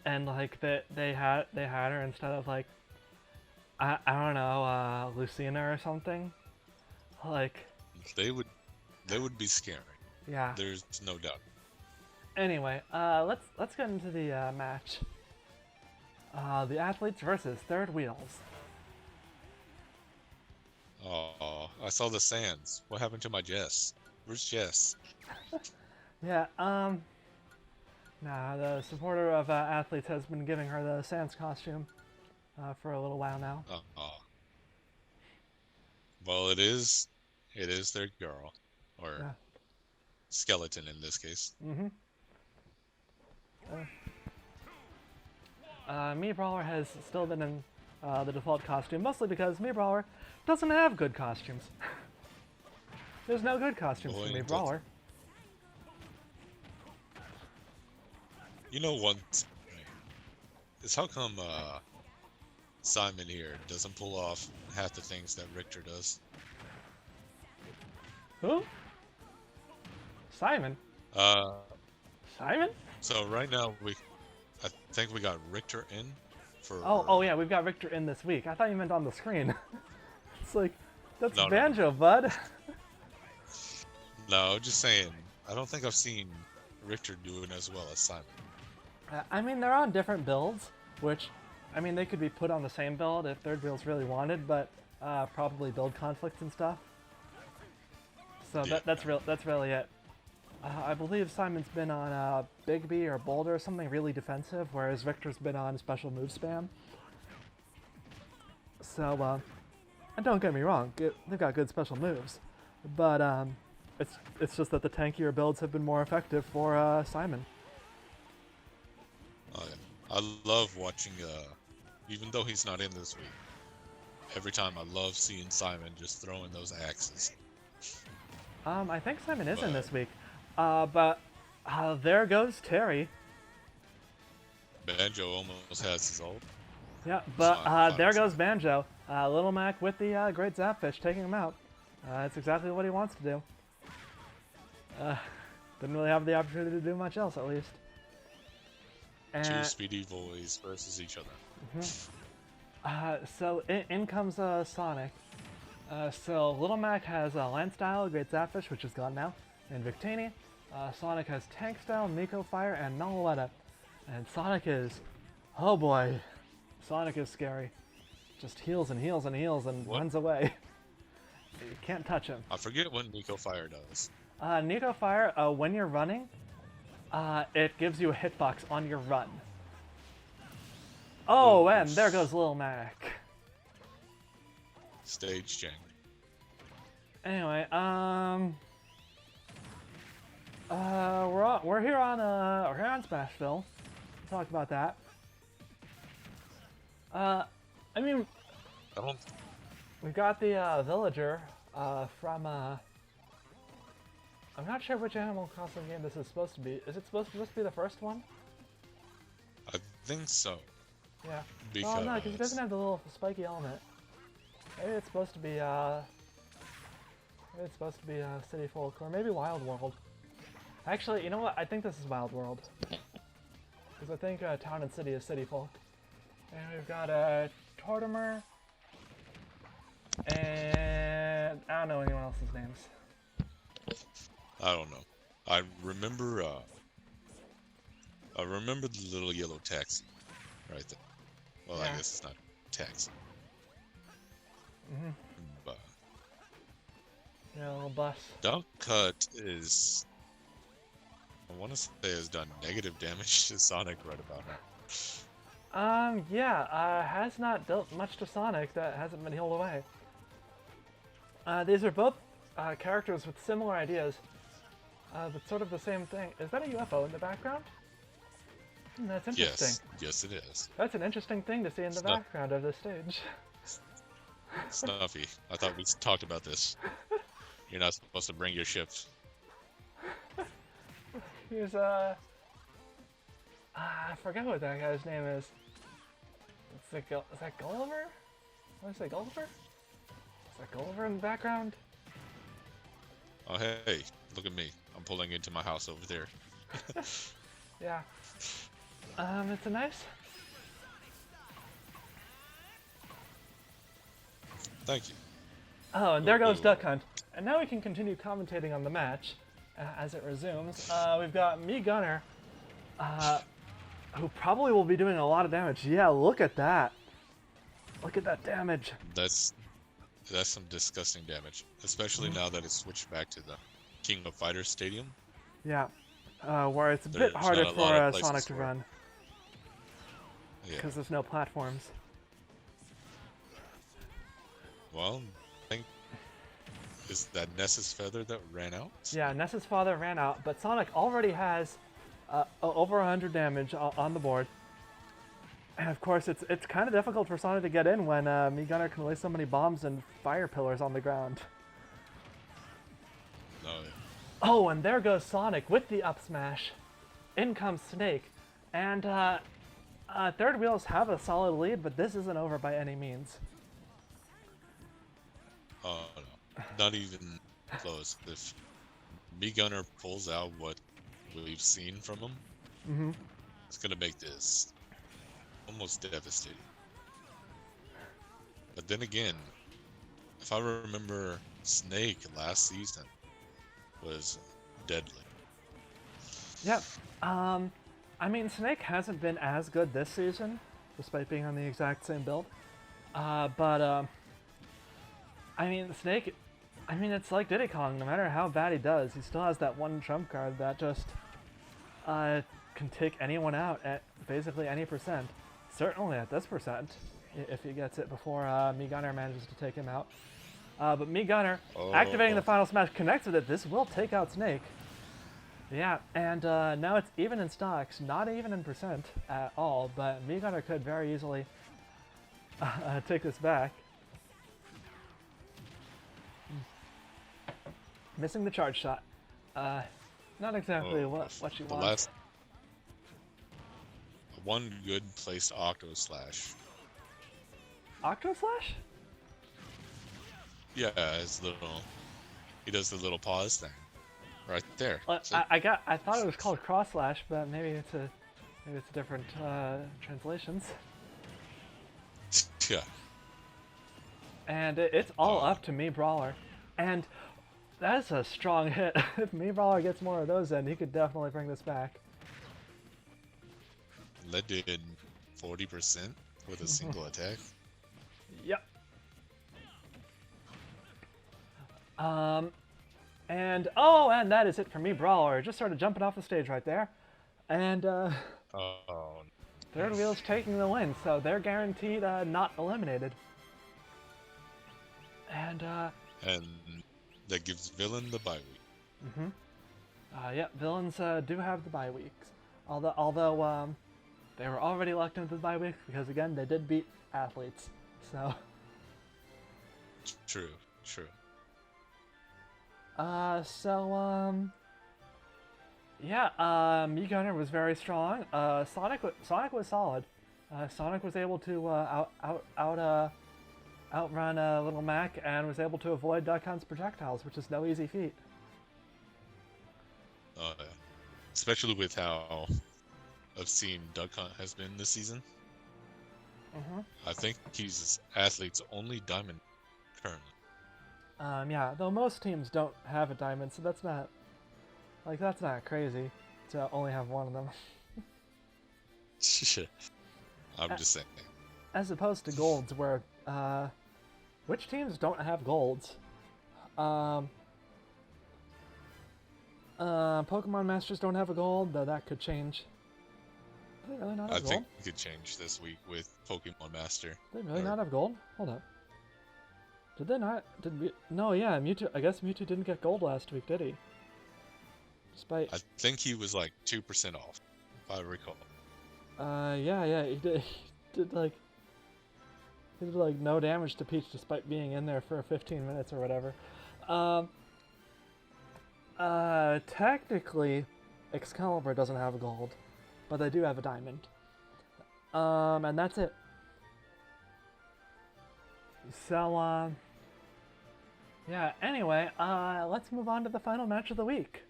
and like they had her instead of like I don't know Lucina or something, like They would be scary. Yeah. There's no doubt. Anyway, let's get into the match. The Athletes versus Third Wheels. Oh, I saw the sands. What happened to my Jess? Where's Jess? Yeah, nah, the supporter of athletes has been giving her the Sans costume for a little while now. Oh, well, it is their girl, or Yeah. skeleton in this case. Mm-hmm. Mii Brawler has still been in the default costume, mostly because Mii Brawler doesn't have good costumes. There's no good costumes Boy, for Mii it Brawler. You know one thing is how come Simon here doesn't pull off half the things that Richter does? Who? Simon? Uh, Simon? so right now I think we got Richter in for. Oh yeah, we've got Richter in this week. I thought you meant on the screen. It's like, that's No, no. Banjo, bud. No, just saying. I don't think I've seen Richter doing as well as Simon. I mean, they're on different builds, which, I mean, they could be put on the same build if Third Wheels really wanted, but probably build conflicts and stuff. So Yeah. that's really it. I believe Simon's been on Bigby or Boulder, something really defensive, whereas Victor's been on special move spam. So, and don't get me wrong, they've got good special moves, but it's just that the tankier builds have been more effective for Simon. I love watching. Even though he's not in this week, every time I love seeing Simon just throwing those axes. I think Simon is in this week, but there goes Terry. Banjo almost has his ult. Yeah, but there Simon. goes Banjo. Little Mac with the Great Zapfish taking him out. That's exactly what he wants to do. Didn't really have the opportunity to do much else, at least. Two speedy boys versus each other. So in comes Sonic. So Little Mac has Land Style, Great Zapfish, which is gone now, and Victini. Sonic has Tank Style, Miko Fire, and Noletta. And Sonic is, oh boy, Sonic is scary. Just heals and heals and heals and runs away. You can't touch him. I forget what Nico Fire does. Nico Fire, when you're running, it gives you a hitbox on your run. Oh, and there goes Lil Mac. Stage change. Anyway, we're here on Smashville. We'll talk about that. I mean, I don't. we've got the villager from I'm not sure which Animal Crossing game this is supposed to be. Is it supposed to just be the first one? I think so. Yeah. Because Well, no, because it doesn't have the little spiky element. Maybe it's supposed to be City Folk, or maybe Wild World. Actually, you know what? I think this is Wild World. Because I think Town and City is City Folk. And we've got Tortimer, and I don't know anyone else's names. I don't know. I remember the little yellow taxi right there. Well, I Yeah. guess it's not taxi. But Yeah, a little bus. Dunk Cut is, I want to say, has done negative damage to Sonic right about now. Yeah, has not dealt much to Sonic that hasn't been healed away. These are both characters with similar ideas, but sort of the same thing. Is that a UFO in the background? That's interesting. Yes, it is. That's an interesting thing to see in the background of this stage. Snuffy. I thought we talked about this. You're not supposed to bring your ships. Here's I forget what that guy's name is. Is that Gulliver? What is that, Gulliver? Is that Gulliver in the background? Oh, hey, look at me. I'm pulling into my house over there. Yeah. It's a nice. Thank you. Oh, and there goes Duck Hunt. And now we can continue commentating on the match as it resumes. We've got Me Gunner, who probably will be doing a lot of damage. Yeah, look at that. Look at that damage. That's some disgusting damage, especially now that it's switched back to the King of Fighters Stadium. Yeah, where it's a bit There's harder not a lot of for places Sonic to for it. run Yeah. because there's no platforms. Well, I think is that Ness's feather that ran out? Yeah, Ness's father ran out, but Sonic already has over 100 damage on the board. And of course, it's kind of difficult for Sonic to get in when Mii Gunner can lay so many bombs and fire pillars on the ground. No. Oh, and there goes Sonic with the up smash. In comes Snake. And Third Wheels have a solid lead, but this isn't over by any means. Oh no, not even close. If Mii Gunner pulls out what we've seen from him, it's gonna make this almost devastating. But then again, if I remember, Snake last season was deadly. Yep. I mean, Snake hasn't been as good this season, despite being on the exact same build. But I mean, Snake, I mean, it's like Diddy Kong. No matter how bad he does, he still has that one trump card that just can take anyone out at basically any percent. Certainly at this percent, if he gets it before Mii Gunner manages to take him out. But Mii Gunner, activating the final smash, connects with it. This will take out Snake. Yeah, and now it's even in stocks, not even in percent at all, but Mii Gunner could very easily take this back. Missing the charge shot. Not exactly what you want. Last one good placed Octo Slash. Octo Slash? Yeah, he does the little pause thing, right there. I thought it was called Cross Slash, but maybe it's a different translations. Yeah. And it's all up to Mii Brawler, and that's a strong hit. If Mii Brawler gets more of those in, he could definitely bring this back. Led did 40% with a single attack. Yep. And that is it for Mii Brawler. Just started jumping off the stage right there. And Third Wheel's taking the win, so they're guaranteed not eliminated. And that gives Villain the bye week. Yeah, Villains do have the bye weeks. Although they were already locked into the bye week because again they did beat Athletes. So True. Yeah, Mii Gunner was very strong. Sonic was solid. Sonic was able to outrun Little Mac and was able to avoid Duck Hunt's projectiles, which is no easy feat. Especially with how obscene Duck Hunt has been this season. I think he's Athlete's only diamond currently. Yeah, though most teams don't have a diamond, so that's not crazy to only have one of them. I'm just saying. As opposed to golds, where which teams don't have golds? Pokemon Masters don't have a gold, though that could change. Do they really not have gold? I think it could change this week with Pokemon Master. Do they really not have gold? Hold up. Did they not? No, yeah, Mewtwo. I guess Mewtwo didn't get gold last week, did he? Despite. I think he was like 2% off, if I recall. Yeah, he did. He did like no damage to Peach despite being in there for 15 minutes or whatever. Technically, Excalibur doesn't have a gold, but they do have a diamond. And that's it. So, yeah, anyway, let's move on to the final match of the week.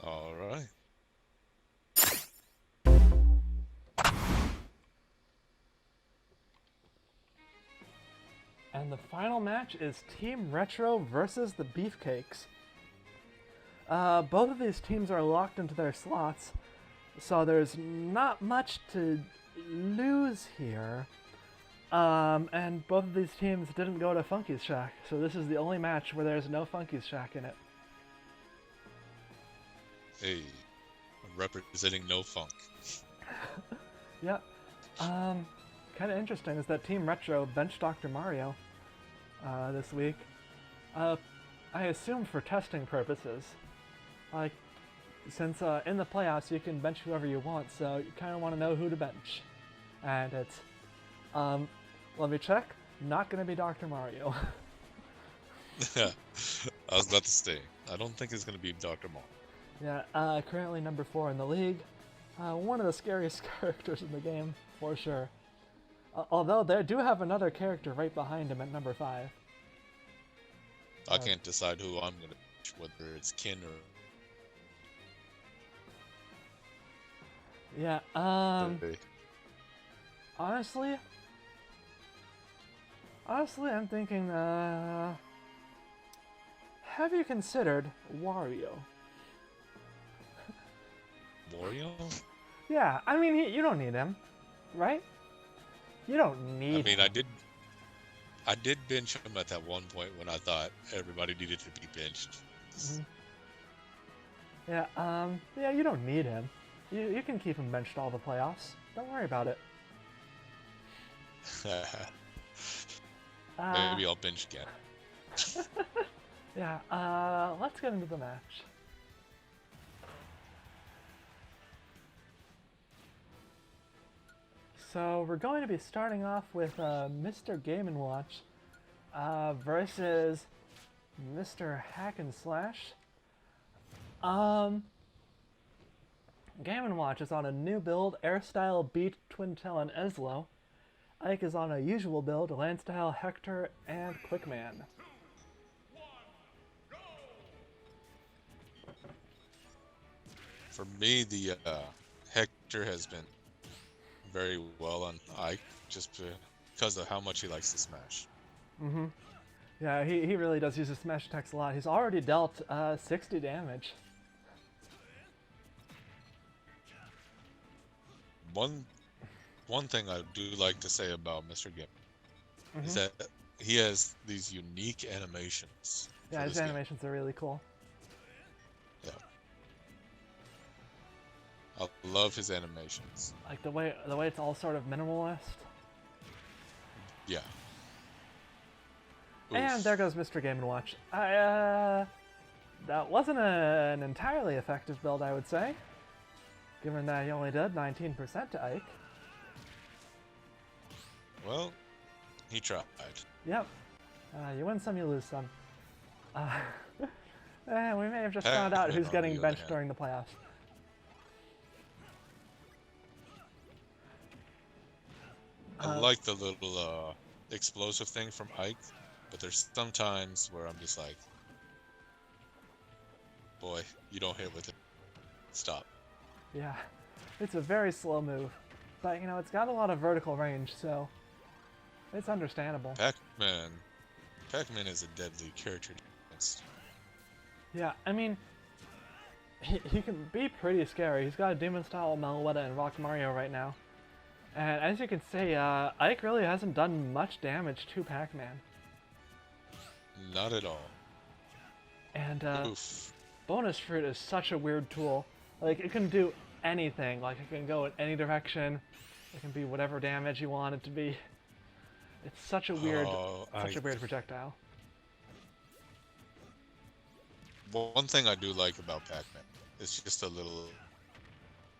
Alright. And the final match is Team Retro versus the Beefcakes. Both of these teams are locked into their slots, so there's not much to lose here. And both of these teams didn't go to Funky's Shack, so this is the only match where there's no Funky's Shack in it. Hey, I'm representing no funk. Yeah. Kind of interesting is that Team Retro benched Dr. Mario this week. I assume for testing purposes. Like, since in the playoffs you can bench whoever you want, so you kind of want to know who to bench. And it's, let me check, not going to be Dr. Mario. I was about to say, I don't think it's going to be Dr. Mario. Yeah, currently number 4 in the league. One of the scariest characters in the game, for sure. Although they do have another character right behind him at number 5. I can't decide who I'm going to bench, whether it's Kin or... Yeah, honestly, I'm thinking, have you considered Wario? Wario? Yeah, I mean, you don't need him, right? You don't need I mean, him. I did bench him at that one point when I thought everybody needed to be benched. Mm-hmm. Yeah, you don't need him. You can keep him benched all the playoffs. Don't worry about it. Maybe I'll bench again. Yeah, let's get into the match. So we're going to be starting off with Mr. Game & Watch versus Mr. Hack and Slash. Game & Watch is on a new build, Airstyle Beat, Twin Tail, and Eslo. Ike is on a usual build, Landstyle, Hector, and Quickman. For me, the Hector has been very well on Ike, just because of how much he likes to smash. Mm-hmm. Yeah, he really does use his smash attacks a lot. He's already dealt 60 damage. One thing I do like to say about Mr. Gim is that he has these unique animations. Yeah, his animations are really cool. Yeah. I love his animations. Like the way it's all sort of minimalist. Yeah. Oof. And there goes Mr. Game & Watch. That wasn't an entirely effective build, I would say. Given that he only did 19% to Ike. Well, he tried. Yep. You win some, you lose some. We may have just found out who's getting benched during the playoffs. I like the little explosive thing from Ike, but there's some times where I'm just like, boy, you don't hit with it. Stop. Yeah, it's a very slow move, but you know, it's got a lot of vertical range, so it's understandable. Pac-Man is a deadly character. Yeah, I mean, he can be pretty scary. He's got a Demon Style, Meloetta, and Rock Mario right now. And as you can see, Ike really hasn't done much damage to Pac-Man. Not at all. And Bonus Fruit is such a weird tool. Like, it can do anything. Like, it can go in any direction. It can be whatever damage you want it to be. It's such a weird, weird projectile. One thing I do like about Pac-Man is just a little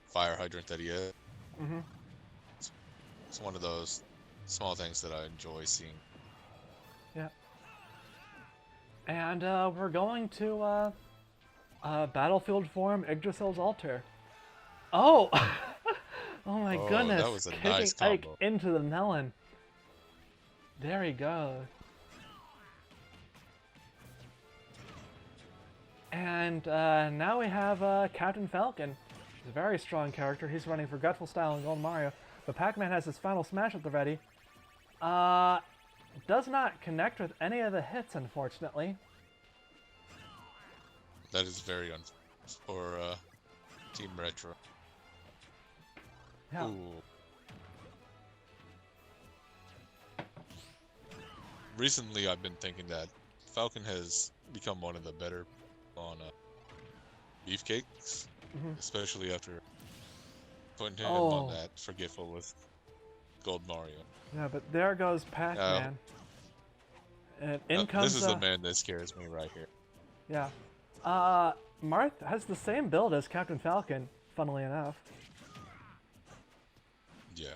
fire hydrant that he has. Mm-hmm. It's one of those small things that I enjoy seeing. Yeah. And we're going to Battlefield form Yggdrasil's Altar. Oh! Oh my goodness! That was a kicking nice Ike combo. into the melon. There he goes. And now we have Captain Falcon. He's a very strong character. He's running Forgetful Style and Gold Mario. But Pac-Man has his final smash at the ready. Does not connect with any of the hits, unfortunately. That is very unfortunate for Team Retro. Yeah. Ooh. recently I've been thinking that Falcon has become one of the better on Beefcakes, especially after putting him on Oh, that Forgetful with Gold Mario. yeah, but there goes Pac-Man. And in This comes, is the man that scares me right here. yeah. Marth has the same build as Captain Falcon, funnily enough. Yeah.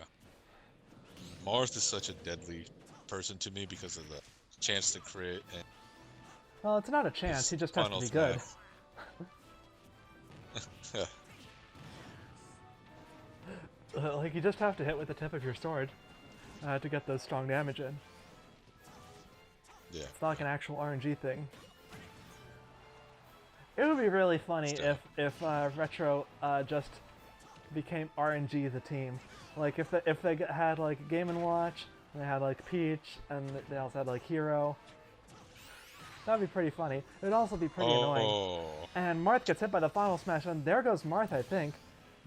Marth is such a deadly person to me because of the chance to crit and Well, it's not a chance, his he just has to final be good. smash. Like, you just have to hit with the tip of your sword to get those strong damage in. Yeah. It's not like an actual RNG thing. It would be really funny if Retro just became RNG the team. Like if they had like Game & Watch, and they had like Peach, and they also had like Hero. That'd be pretty funny. It'd also be pretty annoying. And Marth gets hit by the final smash, and there goes Marth, I think.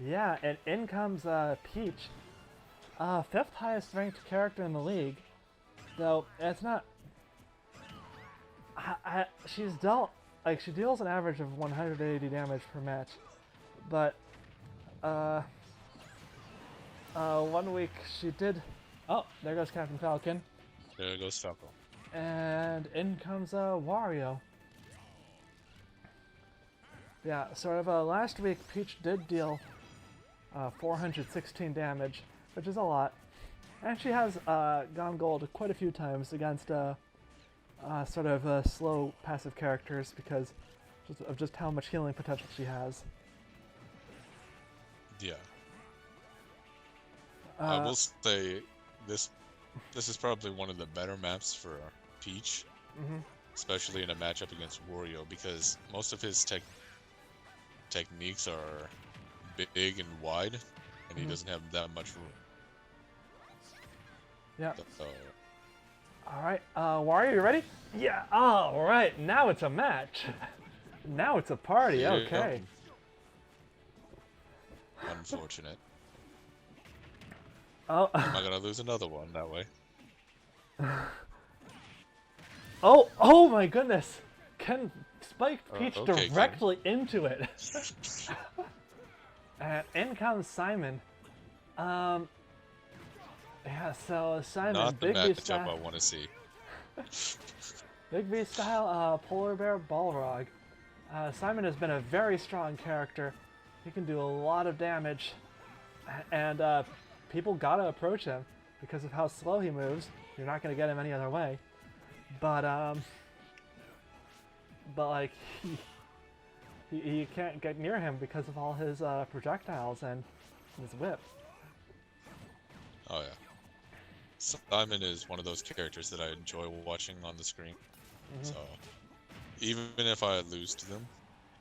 Yeah, and in comes Peach. 5th highest ranked character in the league. Though, it's not... she's dealt... Like, she deals an average of 180 damage per match. But, 1 week she did... Oh, there goes Captain Falcon. There goes Falcon. And in comes Wario. Yeah, sort of last week Peach did deal 416 damage, which is a lot. And she has gone gold quite a few times against sort of slow passive characters because of just how much healing potential she has. Yeah. I will say this is probably one of the better maps for Peach, especially in a matchup against Wario, because most of his techniques are big and wide, and he doesn't have that much room. Yeah. So, Alright, Wario, you ready? Yeah, alright, now it's a match. Now it's a party, yeah, okay. Unfortunate. Oh. I'm not gonna lose another one that way. Oh my goodness! Ken spiked Peach okay, directly into it. And in comes Simon. Yeah, so Simon, Not the Big B matchup style, I want to see. Big B style, Polar Bear Balrog. Simon has been a very strong character. He can do a lot of damage, and people gotta approach him because of how slow he moves. You're not gonna get him any other way. But like you can't get near him because of all his projectiles and his whip. Oh yeah. Simon is one of those characters that I enjoy watching on the screen. So even if I lose to them,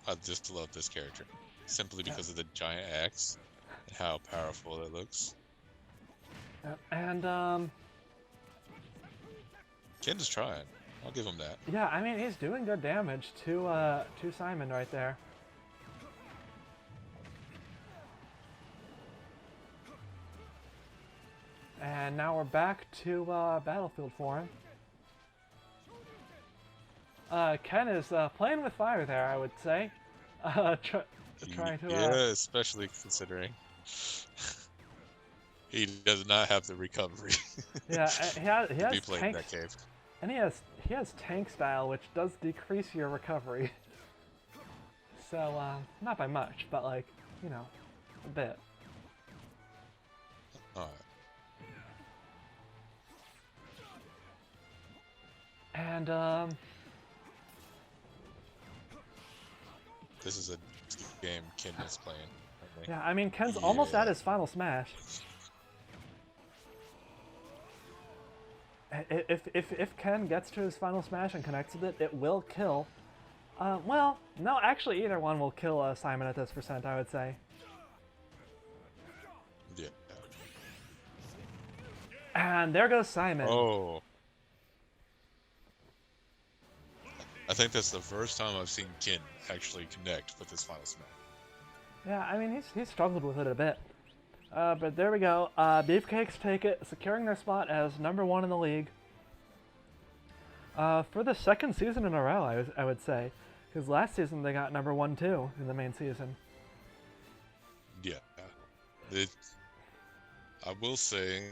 I just love this character. Simply because of the giant axe and how powerful it looks. And Ken's trying. I'll give him that. yeah, I mean he's doing good damage to Simon right there. And now we're back to Battlefield for him. Ken is playing with fire there, I would say. Trying to. Yeah, especially considering he does not have the recovery. Yeah, he has be playing tank, that cave. and he has tank style, which does decrease your recovery. So not by much, but like, you know, a bit. Alright. And This is a game Ken is playing. yeah, I mean Ken's almost at his final smash. If Ken gets to his final smash and connects with it, it will kill. Well, no, actually either one will kill Simon at this percent, I would say. Yeah. And there goes Simon. Oh. I think that's the first time I've seen Ken actually connect with his final smash. Yeah, I mean, he's struggled with it a bit. But there we go. Beefcakes take it, securing their spot as #1 in the league. For the second season in a row, I would say, because last season they got number 1 too in the main season. Yeah. It, I will say,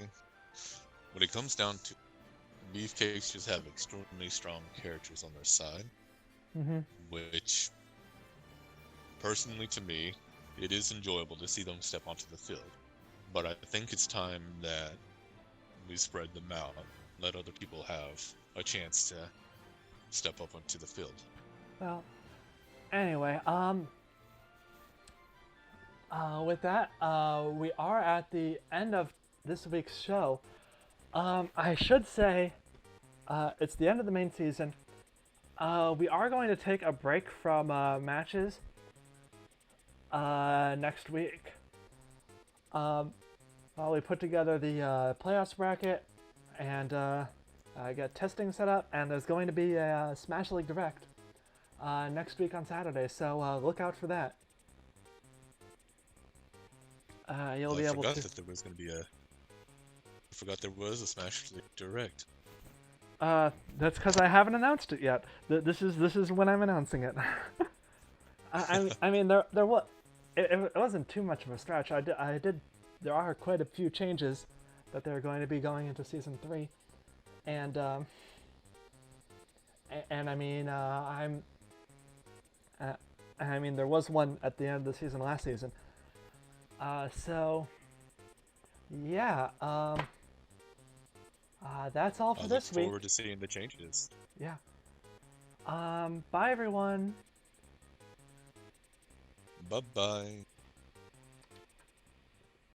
when it comes down to Beefcakes, just have extremely strong characters on their side, Mm-hmm. which, personally to me, it is enjoyable to see them step onto the field. But I think it's time that we spread them out, let other people have a chance to step up onto the field. Well, anyway, with that, we are at the end of this week's show. I should say, it's the end of the main season. We are going to take a break from matches next week. While we put together the playoffs bracket and get testing set up, and there's going to be a Smash League Direct next week on Saturday, so look out for that. You'll be able to. I forgot that there was going to be a. I forgot there was a Smash League Direct. That's because I haven't announced it yet. This is when I'm announcing it. I mean there was it wasn't too much of a stretch. I did there are quite a few changes that they're going to be going into season 3, and I mean I mean there was one at the end of the season last season. So yeah. That's all for this week. I look forward to seeing the changes. Yeah. Bye everyone. Bye-bye.